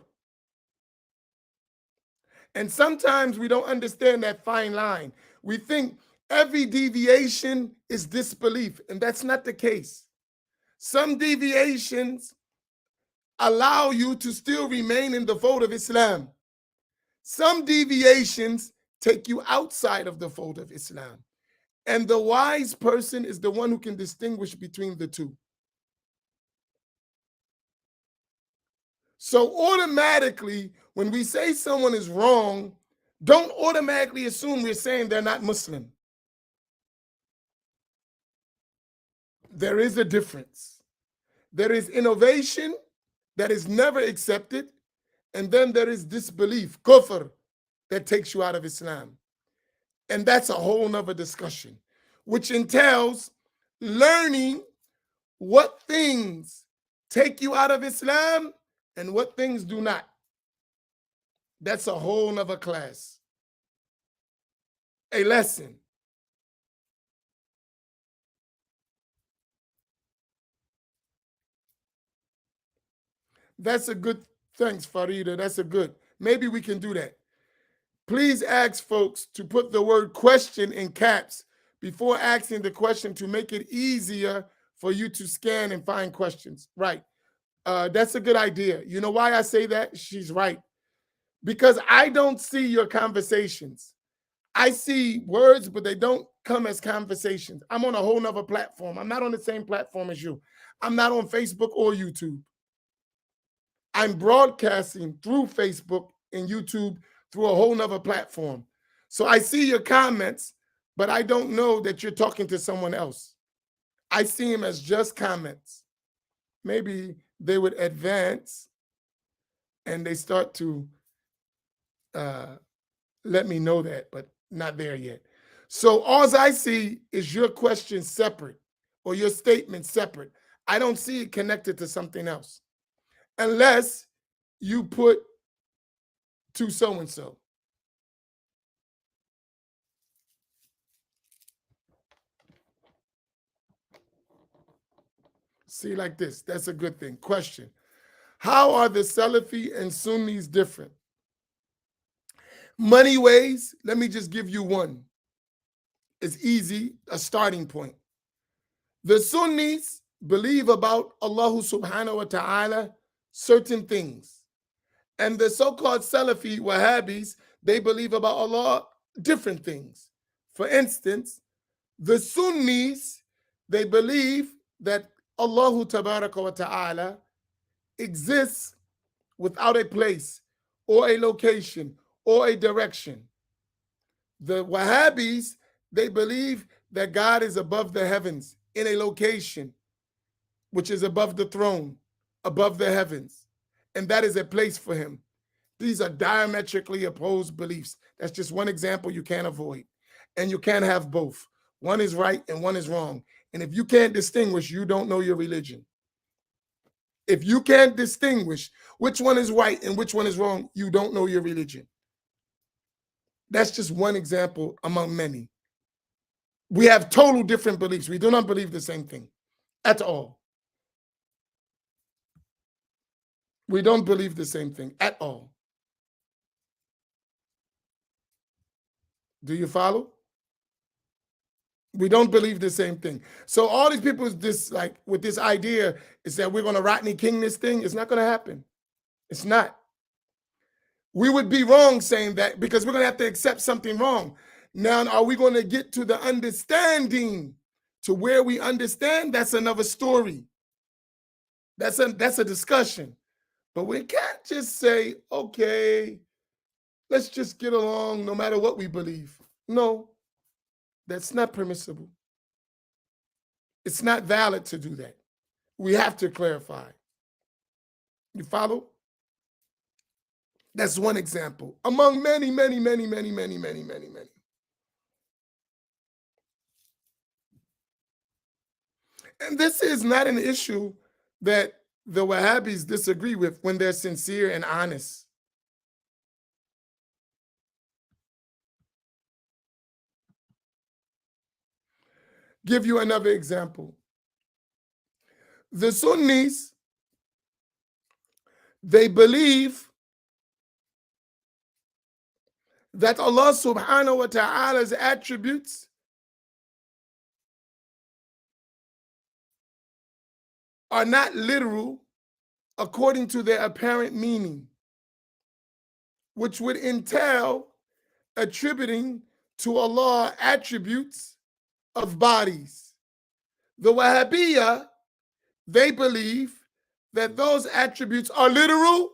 And sometimes we don't understand that fine line. We think every deviation is disbelief, and that's not the case. Some deviations allow you to still remain in the fold of Islam. Some deviations take you outside of the fold of Islam. And the wise person is the one who can distinguish between the two. So automatically, when we say someone is wrong, don't automatically assume we're saying they're not Muslim. There is a difference. There is innovation that is never accepted, and then there is disbelief, kufr, that takes you out of Islam. And that's a whole nother discussion, which entails learning what things take you out of Islam and what things do not. That's a whole nother class, a lesson. That's a good, thanks, Farida. That's a good, maybe we can do that. Please ask folks to put the word question in caps before asking the question to make it easier for you to scan and find questions. Right. That's a good idea. You know why I say that? She's right. Because I don't see your conversations. I see words, but they don't come as conversations. I'm on a whole nother platform. I'm not on the same platform as you. I'm not on Facebook or YouTube. I'm broadcasting through Facebook and YouTube through a whole nother platform. So I see your comments, but I don't know that you're talking to someone else. I see them as just comments. Maybe they would advance and they start to let me know that, but not there yet. So all I see is your question separate or your statement separate. I don't see it connected to something else unless you put to so-and-so. See, like this, that's a good thing. Question: how are the Salafi and Sunnis different? Money ways, let me just give you one. It's easy, a starting point. The Sunnis believe about Allah subhanahu wa ta'ala certain things. And the so-called Salafi Wahhabis, they believe about Allah different things. For instance, the Sunnis, they believe that Allah tabaraka wa ta'ala exists without a place or a location or a direction. The Wahhabis, they believe that God is above the heavens in a location, which is above the throne, above the heavens, and that is a place for him. These are diametrically opposed beliefs. That's just one example you can't avoid. And you can't have both. One is right and one is wrong. And if you can't distinguish, you don't know your religion. If you can't distinguish which one is right and which one is wrong, you don't know your religion. That's just one example among many. We have total different beliefs. We do not believe the same thing at all. We don't believe the same thing at all. Do you follow? We don't believe the same thing. So all these people is this like with this idea is that we're going to Rodney King this thing. It's not going to happen. It's not. We would be wrong saying that because we're going to have to accept something wrong. Now, are we going to get to the understanding to where we understand? That's another story. That's a discussion. But we can't just say, okay, let's just get along no matter what we believe. No, that's not permissible. It's not valid to do that. We have to clarify. You follow? That's one example among many, many, many, many, many, many, many, many. And this is not an issue that the Wahhabis disagree with when they're sincere and honest. Give you another example. The Sunnis, they believe that Allah subhanahu wa ta'ala's attributes are not literal according to their apparent meaning, which would entail attributing to Allah attributes of bodies. The Wahhabiyya, they believe that those attributes are literal,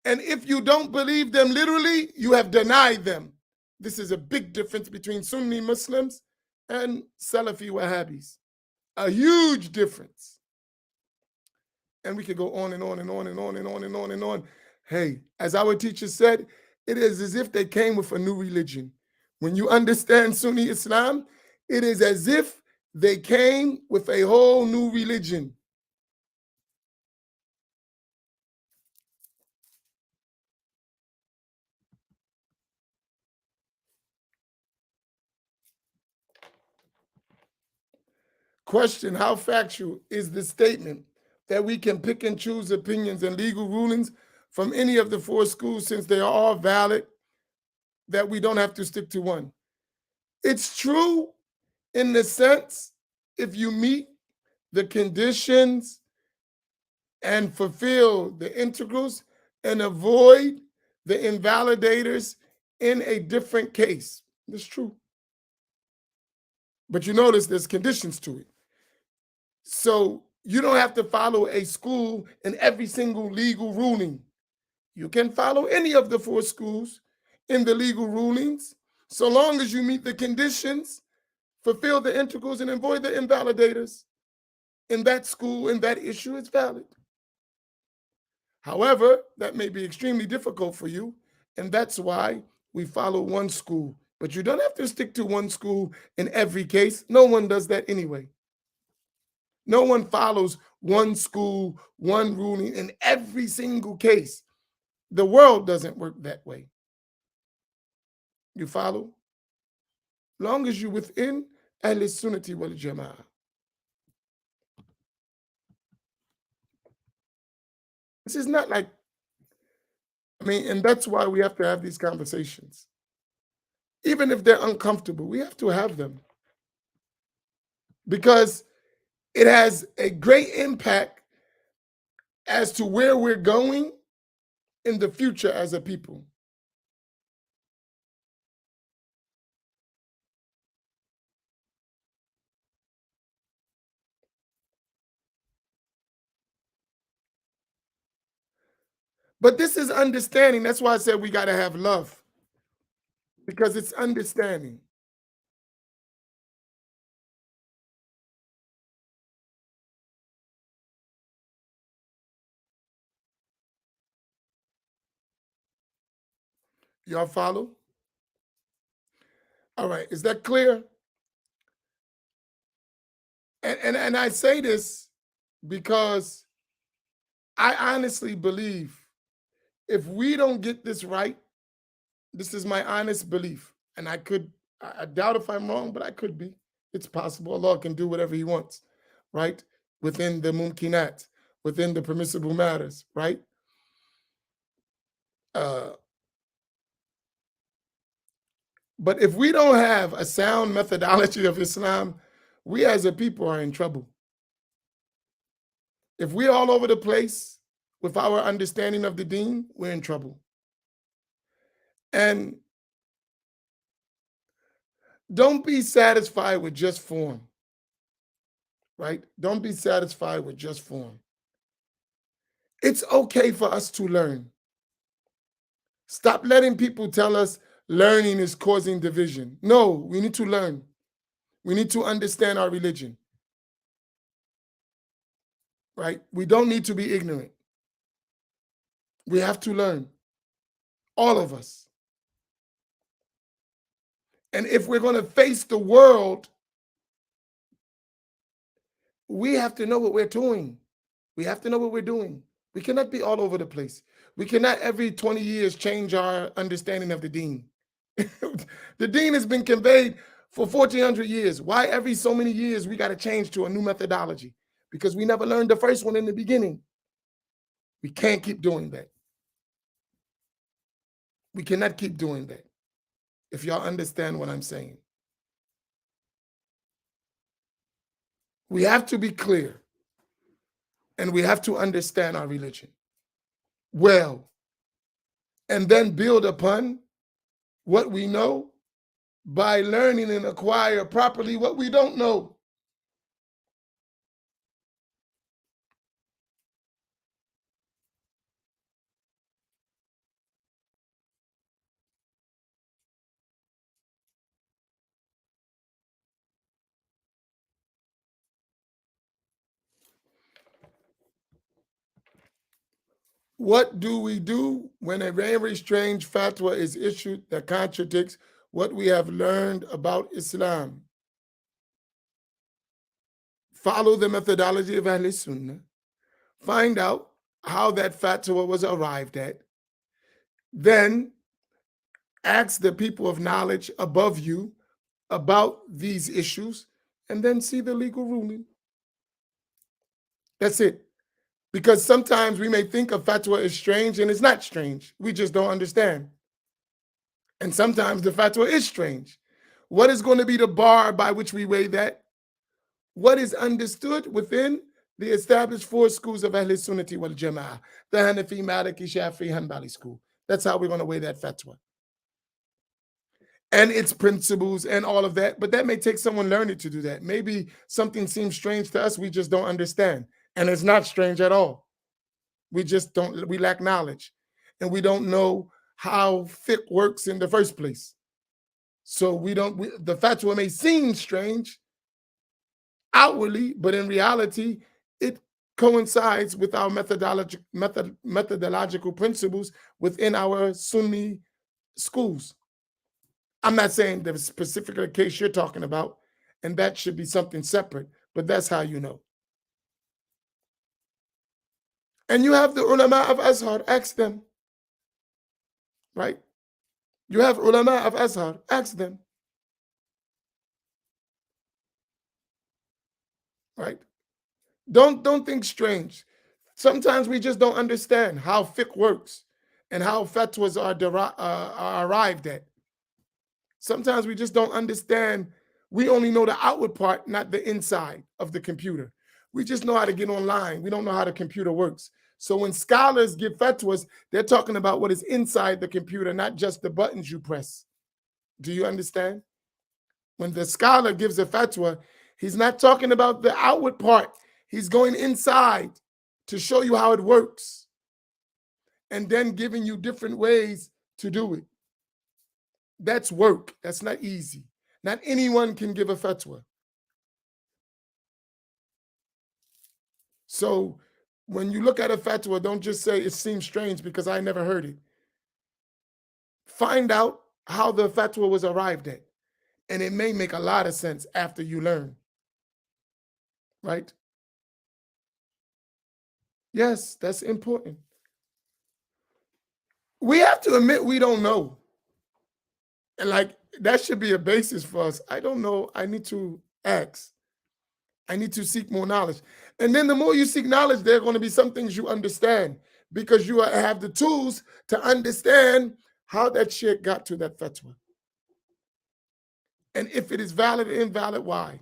and if you don't believe them literally, you have denied them. This is a big difference between Sunni Muslims and Salafi Wahhabis. A huge difference. And we could go on and on and on and on and on and on and on. Hey, as our teacher said, it is as if they came with a new religion. When you understand Sunni Islam, it is as if they came with a whole new religion. Question: how factual is the statement that we can pick and choose opinions and legal rulings from any of the four schools since they are all valid, that we don't have to stick to one? It's true in the sense, if you meet the conditions and fulfill the integrals and avoid the invalidators in a different case. It's true. But you notice there's conditions to it. So you don't have to follow a school in every single legal ruling. You can follow any of the four schools in the legal rulings, so long as you meet the conditions, fulfill the integrals, and avoid the invalidators. In that school, in that issue, it's valid. However, that may be extremely difficult for you, and that's why we follow one school. But you don't have to stick to one school in every case. No one does that anyway. No one follows one school, one ruling in every single case. The world doesn't work that way. You follow? Long as you're within Ahl Sunnati wal Jama'ah. This is not like, and that's why we have to have these conversations. Even if they're uncomfortable, we have to have them. Because it has a great impact as to where we're going in the future as a people. But this is understanding. That's why I said we got to have love, because it's understanding. Y'all follow? All right. Is that clear? And I say this because I honestly believe if we don't get this right, this is my honest belief, and I doubt if I'm wrong, but I could be. It's possible. Allah can do whatever He wants, right? Within the mumkinat, within the permissible matters, right? But if we don't have a sound methodology of Islam, we as a people are in trouble. If we're all over the place with our understanding of the deen, we're in trouble. And don't be satisfied with just form, right? Don't be satisfied with just form. It's okay for us to learn. Stop letting people tell us learning is causing division. No, we need to learn. We need to understand our religion, right? We don't need to be ignorant. We have to learn, all of us. And if we're going to face the world, we have to know what we're doing. We have to know what we're doing. We cannot be all over the place. We cannot every 20 years change our understanding of the deen. The deen has been conveyed for 1400 years. Why every so many years we got to change to a new methodology? Because we never learned the first one in the beginning. We can't keep doing that. We cannot keep doing that. If y'all understand what I'm saying. We have to be clear, and we have to understand our religion well, and then build upon what we know by learning and acquire properly what we don't know. What do we do when a very strange fatwa is issued that contradicts what we have learned about Islam? Follow the methodology of Ahl Sunnah. Find out how that fatwa was arrived at. Then ask the people of knowledge above you about these issues and then see the legal ruling. That's it. Because sometimes we may think a fatwa is strange and it's not strange. We just don't understand. And sometimes the fatwa is strange. What is going to be the bar by which we weigh that? What is understood within the established four schools of Ahl Sunnati wal Jama'ah, the Hanafi, Maliki, Shafi'i, Hanbali school. That's how we're going to weigh that fatwa. And its principles and all of that. But that may take someone learning to do that. Maybe something seems strange to us, we just don't understand. And it's not strange at all. We just don't, we lack knowledge. And we don't know how fiqh works in the first place. So the fatwa may seem strange outwardly, but in reality, it coincides with our methodological principles within our Sunni schools. I'm not saying the specific case you're talking about, and that should be something separate, but that's how you know. And you have the ulama of Azhar, ask them, right? You have ulama of Azhar, ask them, right? Don't think strange. Sometimes we just don't understand how fiqh works and how fatwas are arrived at. Sometimes we just don't understand. We only know the outward part, not the inside of the computer. We just know how to get online. We don't know how the computer works. So when scholars give fatwas, they're talking about what is inside the computer, not just the buttons you press. Do you understand? When the scholar gives a fatwa, he's not talking about the outward part. He's going inside to show you how it works and then giving you different ways to do it. That's work. That's not easy. Not anyone can give a fatwa. So when you look at a fatwa, don't just say it seems strange because I never heard it. Find out how the fatwa was arrived at. And it may make a lot of sense after you learn. Right? Yes, that's important. We have to admit we don't know. And like that should be a basis for us. I don't know. I need to ask. I need to seek more knowledge. And then the more you seek knowledge, there are going to be some things you understand because you have the tools to understand how that shit got to that fatwa. And if it is valid or invalid, why?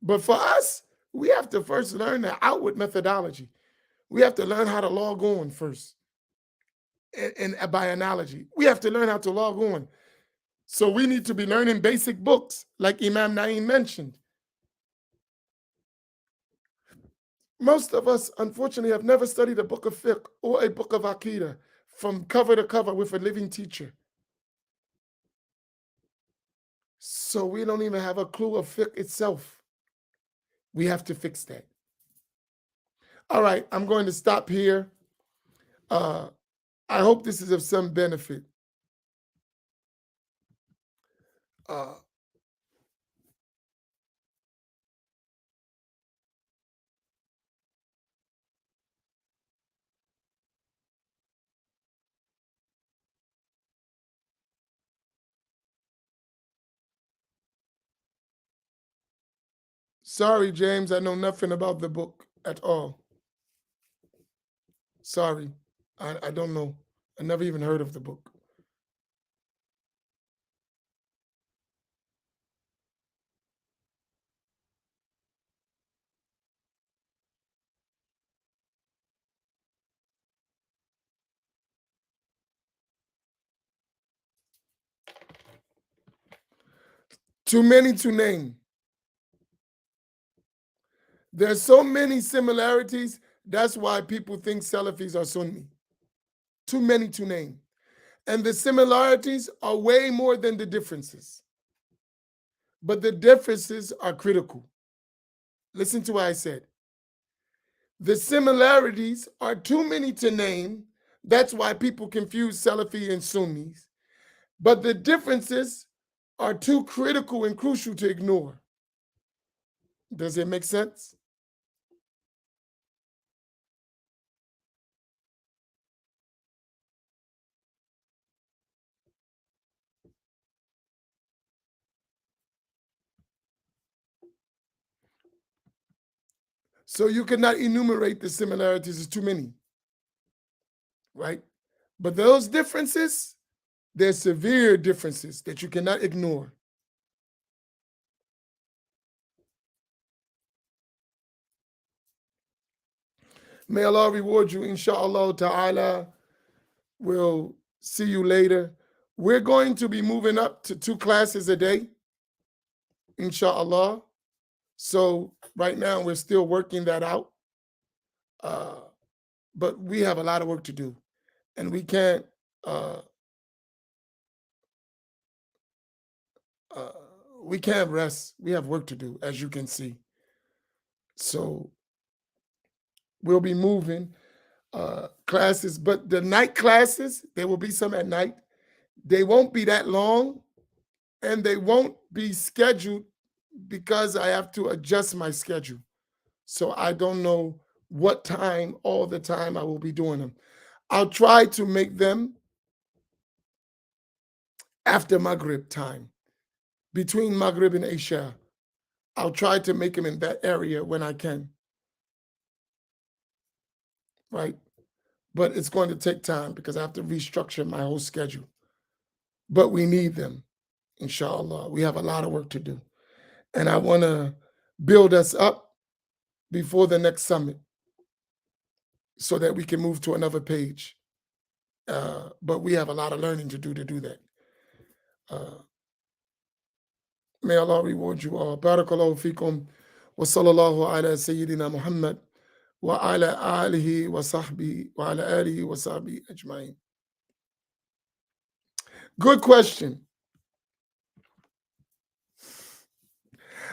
But for us, we have to first learn the outward methodology. We have to learn how to log on first. And by analogy, we have to learn how to log on. So we need to be learning basic books, like Imam Naeem mentioned. Most of us, unfortunately, have never studied a book of fiqh or a book of aqidah from cover to cover with a living teacher. So we don't even have a clue of fiqh itself. We have to fix that. All right, I'm going to stop here. I hope this is of some benefit. Uh, Sorry, James, I know nothing about the book at all. Sorry, I don't know. I never even heard of the book. Too many to name. There's so many similarities. That's why people think Salafis are Sunni. Too many to name. And the similarities are way more than the differences. But the differences are critical. Listen to what I said. The similarities are too many to name. That's why people confuse Salafi and Sunnis. But the differences are too critical and crucial to ignore. Does it make sense? So you cannot enumerate the similarities, it's too many, right? But those differences, they're severe differences that you cannot ignore. May Allah reward you, inshallah ta'ala. We'll see you later. We're going to be moving up to 2 classes a day, inshallah. So right now we're still working that out. But we have a lot of work to do, and we can't uh, uh, we can't rest. We have work to do, as you can see. So we'll be moving classes, but the night classes, there will be some at night. They won't be that long, and they won't be scheduled because I have to adjust my schedule. So I don't know what time all the time I will be doing them. I'll try to make them after Maghrib time, between Maghrib and Isha. I'll try to make them in that area when I can, right? But it's going to take time because I have to restructure my whole schedule. But we need them, inshallah. We have a lot of work to do. And I want to build us up before the next summit so that we can move to another page. But we have a lot of learning to do that. May Allah reward you all. Barakallahu fikum. Wa sallallahu ala Sayyidina Muhammad wa ala alihi wa sahbihi wa ala alihi wa sahbihi ajma'in. Good question.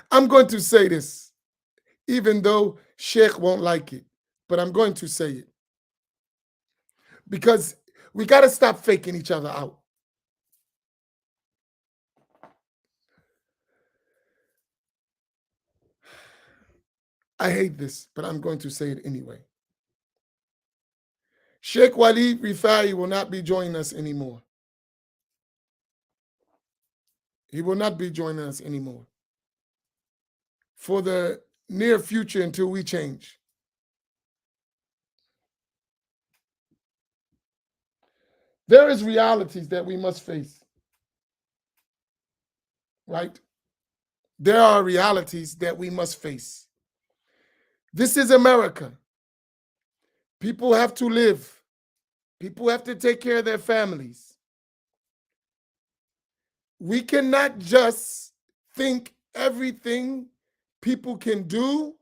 I'm going to say this, even though Sheikh won't like it, but I'm going to say it. Because we got to stop faking each other out. I hate this, but I'm going to say it anyway. Sheikh Walid Rifai will not be joining us anymore. He will not be joining us anymore for the near future until we change. There is realities that we must face, right? There are realities that we must face. This is America. People have to live. People have to take care of their families. We cannot just think everything people can do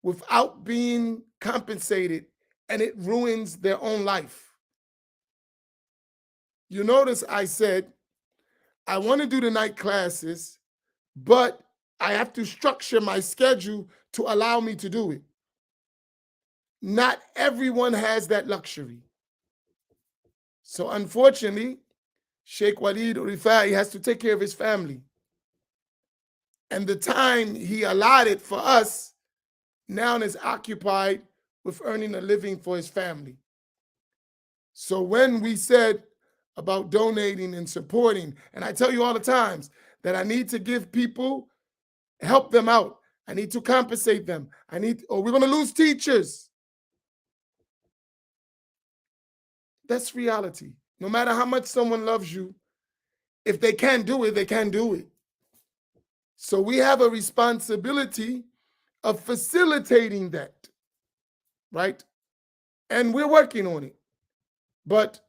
without being compensated, and it ruins their own life. You notice I said, I want to do the night classes, but I have to structure my schedule to allow me to do it. Not everyone has that luxury. So unfortunately, Sheikh Walid Rifai has to take care of his family. And the time he allotted for us now is occupied with earning a living for his family. So when we said about donating and supporting, and I tell you all the times that I need to give people, help them out. I need to compensate them. Or we're going to lose teachers. That's reality. No matter how much someone loves you, if they can't do it, they can't do it. So we have a responsibility of facilitating that, right? And we're working on it. But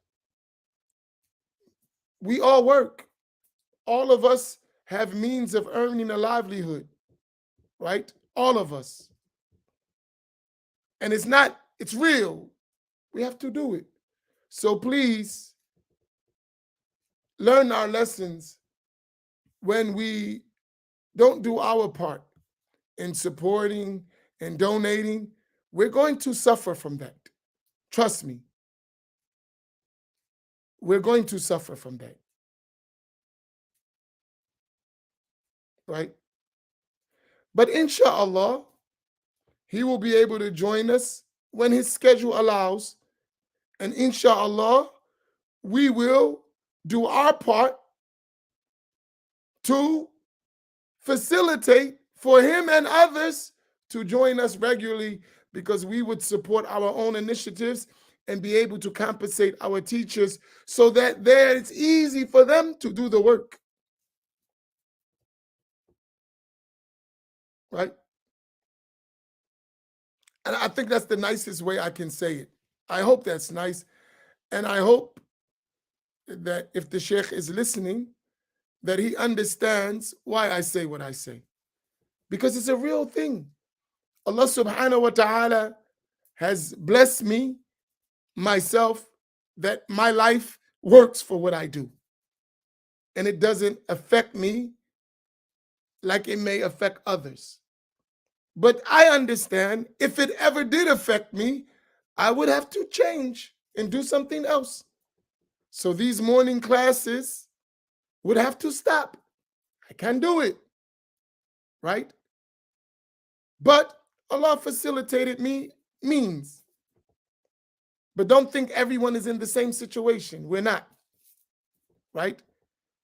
we all work. All of us have means of earning a livelihood, right? All of us. And it's real. We have to do it. So please learn our lessons when we don't do our part in supporting and donating. We're going to suffer from that. Trust me. We're going to suffer from that. Right? But inshallah, he will be able to join us when his schedule allows. And inshallah, we will do our part to facilitate for him and others to join us regularly because we would support our own initiatives and be able to compensate our teachers so that there it's easy for them to do the work, right? And I think that's the nicest way I can say it. I hope that's nice. And I hope that if the Sheikh is listening, that he understands why I say what I say. Because it's a real thing. Allah subhanahu wa ta'ala has blessed me, myself, that my life works for what I do. And it doesn't affect me like it may affect others. But I understand if it ever did affect me, I would have to change and do something else. So these morning classes would have to stop. I can't do it, right? But Allah facilitated me means. But don't think everyone is in the same situation. We're not, right?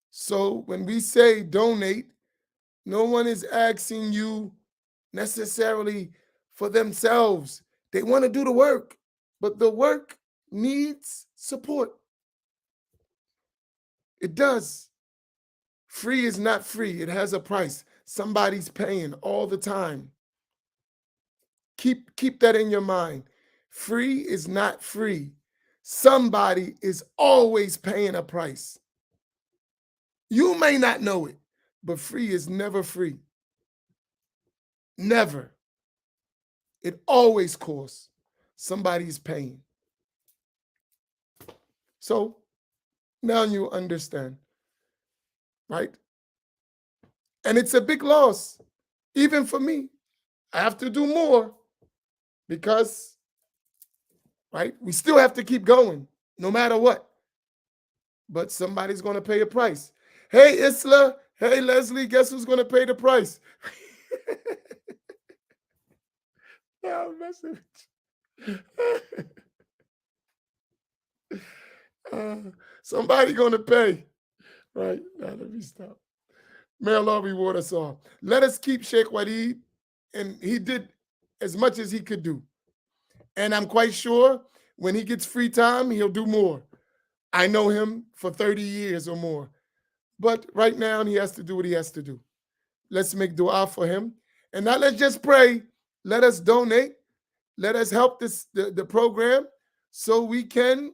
So when we say donate, no one is asking you necessarily for themselves. They want to do the work, but the work needs support. It does. Free is not free. It has a price. Somebody's paying all the time. Keep that in your mind. Free is not free. Somebody is always paying a price. You may not know it, but free is never free. Never. It always costs. Somebody's paying. So now you understand, right? And it's a big loss, even for me. I have to do more because, right, we still have to keep going no matter what. But somebody's going to pay a price. Hey, Isla. Hey, Leslie, guess who's going to pay the price? Yeah, I'm messing with you. Somebody going to pay. Right, now let me stop. May Allah reward us all. Let us keep Sheikh Wadid, and he did as much as he could do. And I'm quite sure when he gets free time, he'll do more. I know him for 30 years or more. But right now, he has to do what he has to do. Let's make dua for him. And now let's just pray. Let us donate. Let us help the program so we can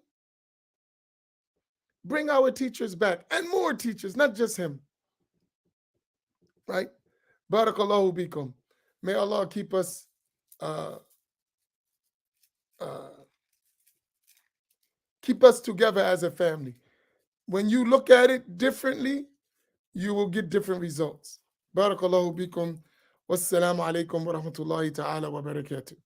bring our teachers back and more teachers, not just him. Right? Barakallahu bikum. May Allah keep us together as a family. When you look at it differently, you will get different results. Barakallahu bikum. Wassalamu alaikum wa rahmatullahi ta'ala wa barakatuh.